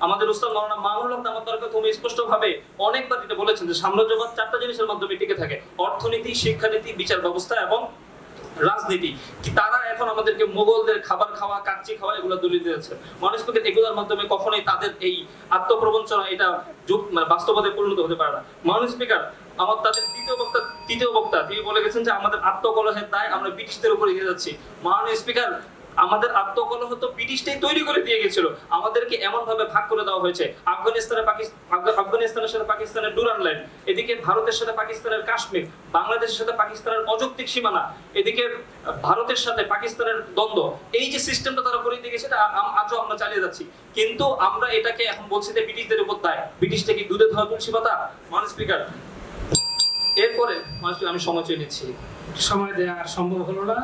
আমাদের উস্তাদ মাওলানা মামুনুল হক তামাদ্দারকে তুমি স্পষ্টভাবে অনেকবার বলেছেন যে সাম্রাজ্যবাদ 4টা জিনিসের মাধ্যমে টিকে থাকে: অর্থনীতি, শিক্ষানীতি, বিচার ব্যবস্থা এবং রাজনীতি কি তারা এখন আমাদেরকে মোগলদের খাবার খাওয়া, কাচ্চি খাওয়া এগুলো দলিল দিয়েছে। মাননীয় স্পিকার, এগুলোর মাধ্যমে কখনোই তাদের এই আত্মপ্রবঞ্চনা এটা মানে বাস্তবতায় পরিণত হতে পারে না। মাননীয় স্পিকার, আমার তাদের তৃতীয় বক্তা তিনি বলে গেছেন যে আমাদের আত্মকলহের দায় আমরা ব্রিটিশদের উপরে দিয়ে যাচ্ছি। মাননীয় স্পিকার, আমাদের আত্মকলহ তো ব্রিটিশটাই তৈরি করে দিয়ে গেছিল। আমাদেরকে এমন ভাবে ভাগ করে দেওয়া হয়েছে, আফগানিস্তানের সাথে পাকিস্তানের ডুরান্ড লাইন, এদিকে ভারতের সাথে পাকিস্তানের কাশ্মীর, বাংলাদেশের সাথে পাকিস্তানের অযৌক্তিক সীমানা, এদিকে ভারতের সাথে পাকিস্তানের দ্বন্দ্ব, এই যে সিস্টেমটা তারা করে দিয়ে গেছে আজও আমরা চালিয়ে যাচ্ছি। কিন্তু আমরা এটাকে এখন বলছি যে ব্রিটিশদের উপর দায়। ব্রিটিশটা কি দুধে ধোয়া তুলসী পাতা? মাননীয় স্পিকার, এরপরে আমি সময় চেয়ে নিচ্ছি, সময় দেওয়া আর সম্ভব হলো না।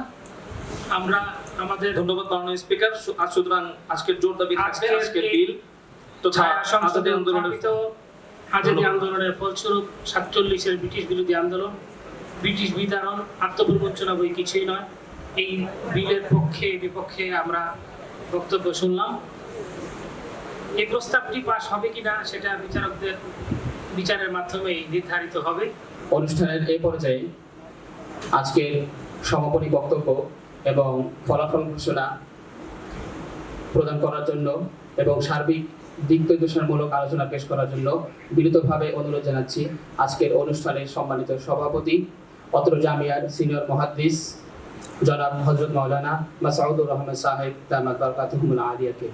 আমরা আমাদের ধন্যবাদ মাননীয় স্পিকার। সুতরাং আজকের জোর দাবি থাকবে আজকের বিল তথা আজাদী আন্দোলনের ফলস্বরূপ 47-এর ব্রিটিশ বিরোধী আন্দোলন, ব্রিটিশ বিতাড়ন, আত্মপ্রবঞ্চনা বই কিছুই নয়। এই বিলের পক্ষে বিপক্ষে আমরা বক্তব্য শুনলাম। এই প্রস্তাবটি পাস হবে কিনা সেটা বিচারকদের বিচারের মাধ্যমেই নির্ধারিত হবে। অনুষ্ঠানের এই পর্যায়ে আজকের সমাপনী বক্তব্য এবং ফলাফল ঘোষণা প্রদান করার জন্য এবং সার্বিক দিক নির্দেশনামূলক আলোচনা পেশ করার জন্য বিনীতভাবে অনুরোধ জানাচ্ছি আজকের অনুষ্ঠানের সম্মানিত সভাপতি, অত্র জামিয়ার সিনিয়র মুহাদ্দিস জনাব হযরত মাওলানা মাসউদুর রহমান সাহেব দামাত বারাকাতুহুল আলিয়াকে।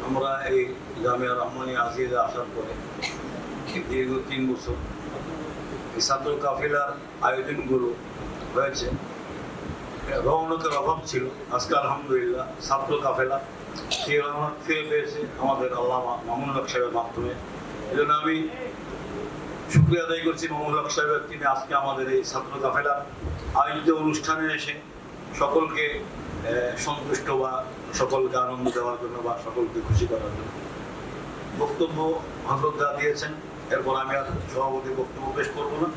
আমরা এই জামিয়া রহমানিয়া আজিজে আসার পরে দীর্ঘ 3 বছর এই ছাত্র কাফেলার আয়োজনগুলো হয়েছে। রওনকের অভাব ছিল, আজকে আলহামদুলিল্লাহ ছাত্র কাফেলা সেই রওনক ফিরে পেয়েছে আমাদের আল্লামা মামুনুল হক সাহেবের মাধ্যমে। এই জন্য আমি শুকরিয়া আদায় করছি মামুনুল হক সাহেবের, তিনি আজকে আমাদের এই ছাত্র কাফেলা আয়োজিত অনুষ্ঠানে এসে সকলকে সন্তুষ্ট বা সকলকে আনন্দ দেওয়ার জন্য বা সকলকে খুশি করার জন্য বক্তব্য হযরতরা দিয়েছেন। এরপর আমি আর সভাপতি বক্তব্য পেশ করবো না,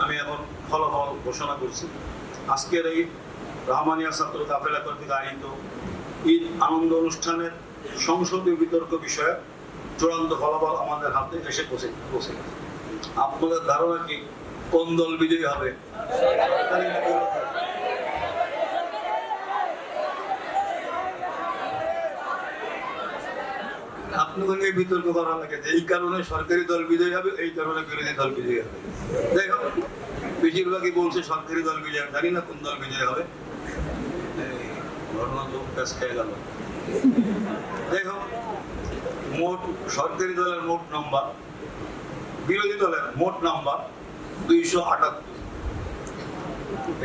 আমি এখন ফলাফল ঘোষণা করছি। আজকের এই রহমানিয়া ছাত্র কাফেলা কর্তৃক আয়োজিত ঈদ আনন্দ অনুষ্ঠানের সংসদীয় বিতর্ক বিষয়ে চূড়ান্ত ফলাফল আমাদের হাতে এসে পৌঁছে গেছে। আপনাদের ধারণা কি কোন দল বিজয়ী হবে? আপনাদের এই বিতর্ক করা লাগে যে এই কারণে সরকারি দল বিজয়ী হবে, এই কারণে বিরোধী দল বিজয়ী হবে। যাই হোক, বেশিরভাগই বলছে সরকারি দল বিজয়ী, জানি না কোন দল বিজয়ী হবে। ঘটনা তো কাজ খেয়ে গেল। যাই হোক, মোট সরকারি দলের মোট নাম্বার, বিরোধী দলের মোট নাম্বার 278।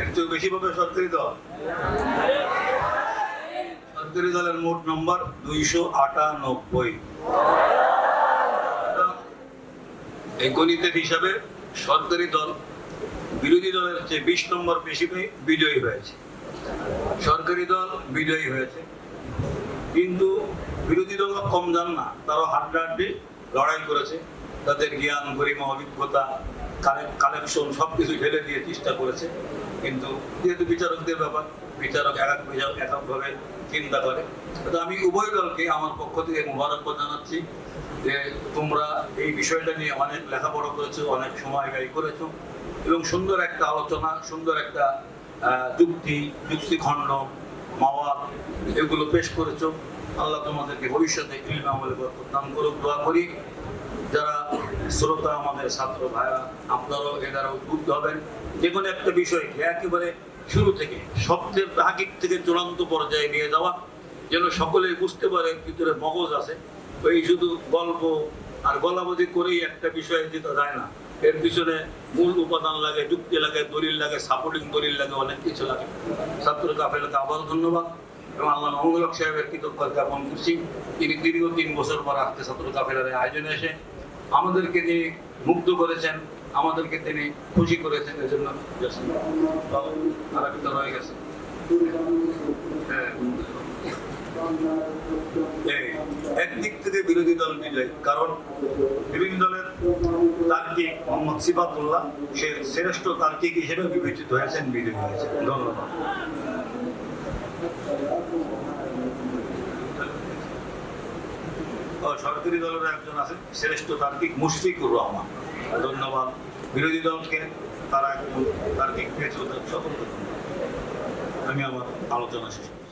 এর চেয়ে বেশি পাবে সরকারি দল। সরকারি দলের মোট নাম্বার 298। এই গণিতের হিসাবে সরকারি দল বিরোধী দলের চেয়ে 20 নম্বর বেশি পেয়ে বিজয়ী হয়েছে। সরকারি দল বিজয়ী হয়েছে, কিন্তু বিরোধী দল কম যান না, তারা হাড্ডাহাড্ডি লড়াই করেছে। তাদের জ্ঞান, গরিমা, অভিজ্ঞতা, কালেকশন সবকিছু ঢেলে দিয়ে চেষ্টা করেছে। কিন্তু যেহেতু বিচারকদের ব্যাপার, বিচারক এককভাবে চিন্তা করে। তো আমি উভয় দলকে আমার পক্ষ থেকে মোবারকবাদ জানাচ্ছি যে তোমরা এই বিষয়টা নিয়ে অনেক লেখাপড়া করেছো, অনেক সময় ব্যয় করেছো এবং সুন্দর একটা আলোচনা, সুন্দর একটা যুক্তিখণ্ড, মাওয়াদ এগুলো পেশ করেছো। আল্লাহ তোমাদেরকে ভবিষ্যতে ইলমে আমলে বরকত দান করুক। দোয়া করি যারা শ্রোতা আমাদের ছাত্র ভাইরা, আপনারাও এদারা উদ্বুদ্ধ হবেন যে কোনো একটা বিষয়কে একেবারে শুরু থেকে শব্দের তাহাকিক থেকে চূড়ান্ত পর্যায়ে নিয়ে যাওয়া, যেন সকলে বুঝতে পারে ভিতরে মগজ আছে। ওই শুধু গল্প আর গলাবাজি করেই একটা বিষয়ে যেতে যায় না, এর পিছনে মূল উপাদান লাগে, যুক্তি লাগে, দলিল লাগে, সাপোর্টিং দলিল লাগে, অনেক কিছু লাগে। ছাত্র কাফেলাকে আবার ধন্যবাদ এবং আল্লাহ মামুনুল হক সাহেবের কৃতজ্ঞতা জ্ঞাপন করছি। তিনি দীর্ঘ 3 বছর পর আজকে ছাত্র কাফেলার আয়োজনে এসে আমাদেরকে তিনি মুগ্ধ করেছেন, আমাদেরকে তিনি খুশি করেছেন। এই জন্য আর একটা রয়ে গেছে, একদিক থেকে বিরোধী দল বিজয়, কারণ বিভিন্ন দলের তার্কিক মোহাম্মদ সিফাতুল্লাহ সে শ্রেষ্ঠ তার্কিক হিসেবে বিবেচিত হয়েছেন, বিজয়ী হয়েছেন। ধন্যবাদ। সরকারি দলের একজন আছে শ্রেষ্ঠ তার্কিক মুশফিকুর রহমান, ধন্যবাদ। বিরোধী দলকে তারা একটু তার্কিক পেয়েছিল, সকলকে ধন্যবাদ। আমি আমার আলোচনা শেষ করছি।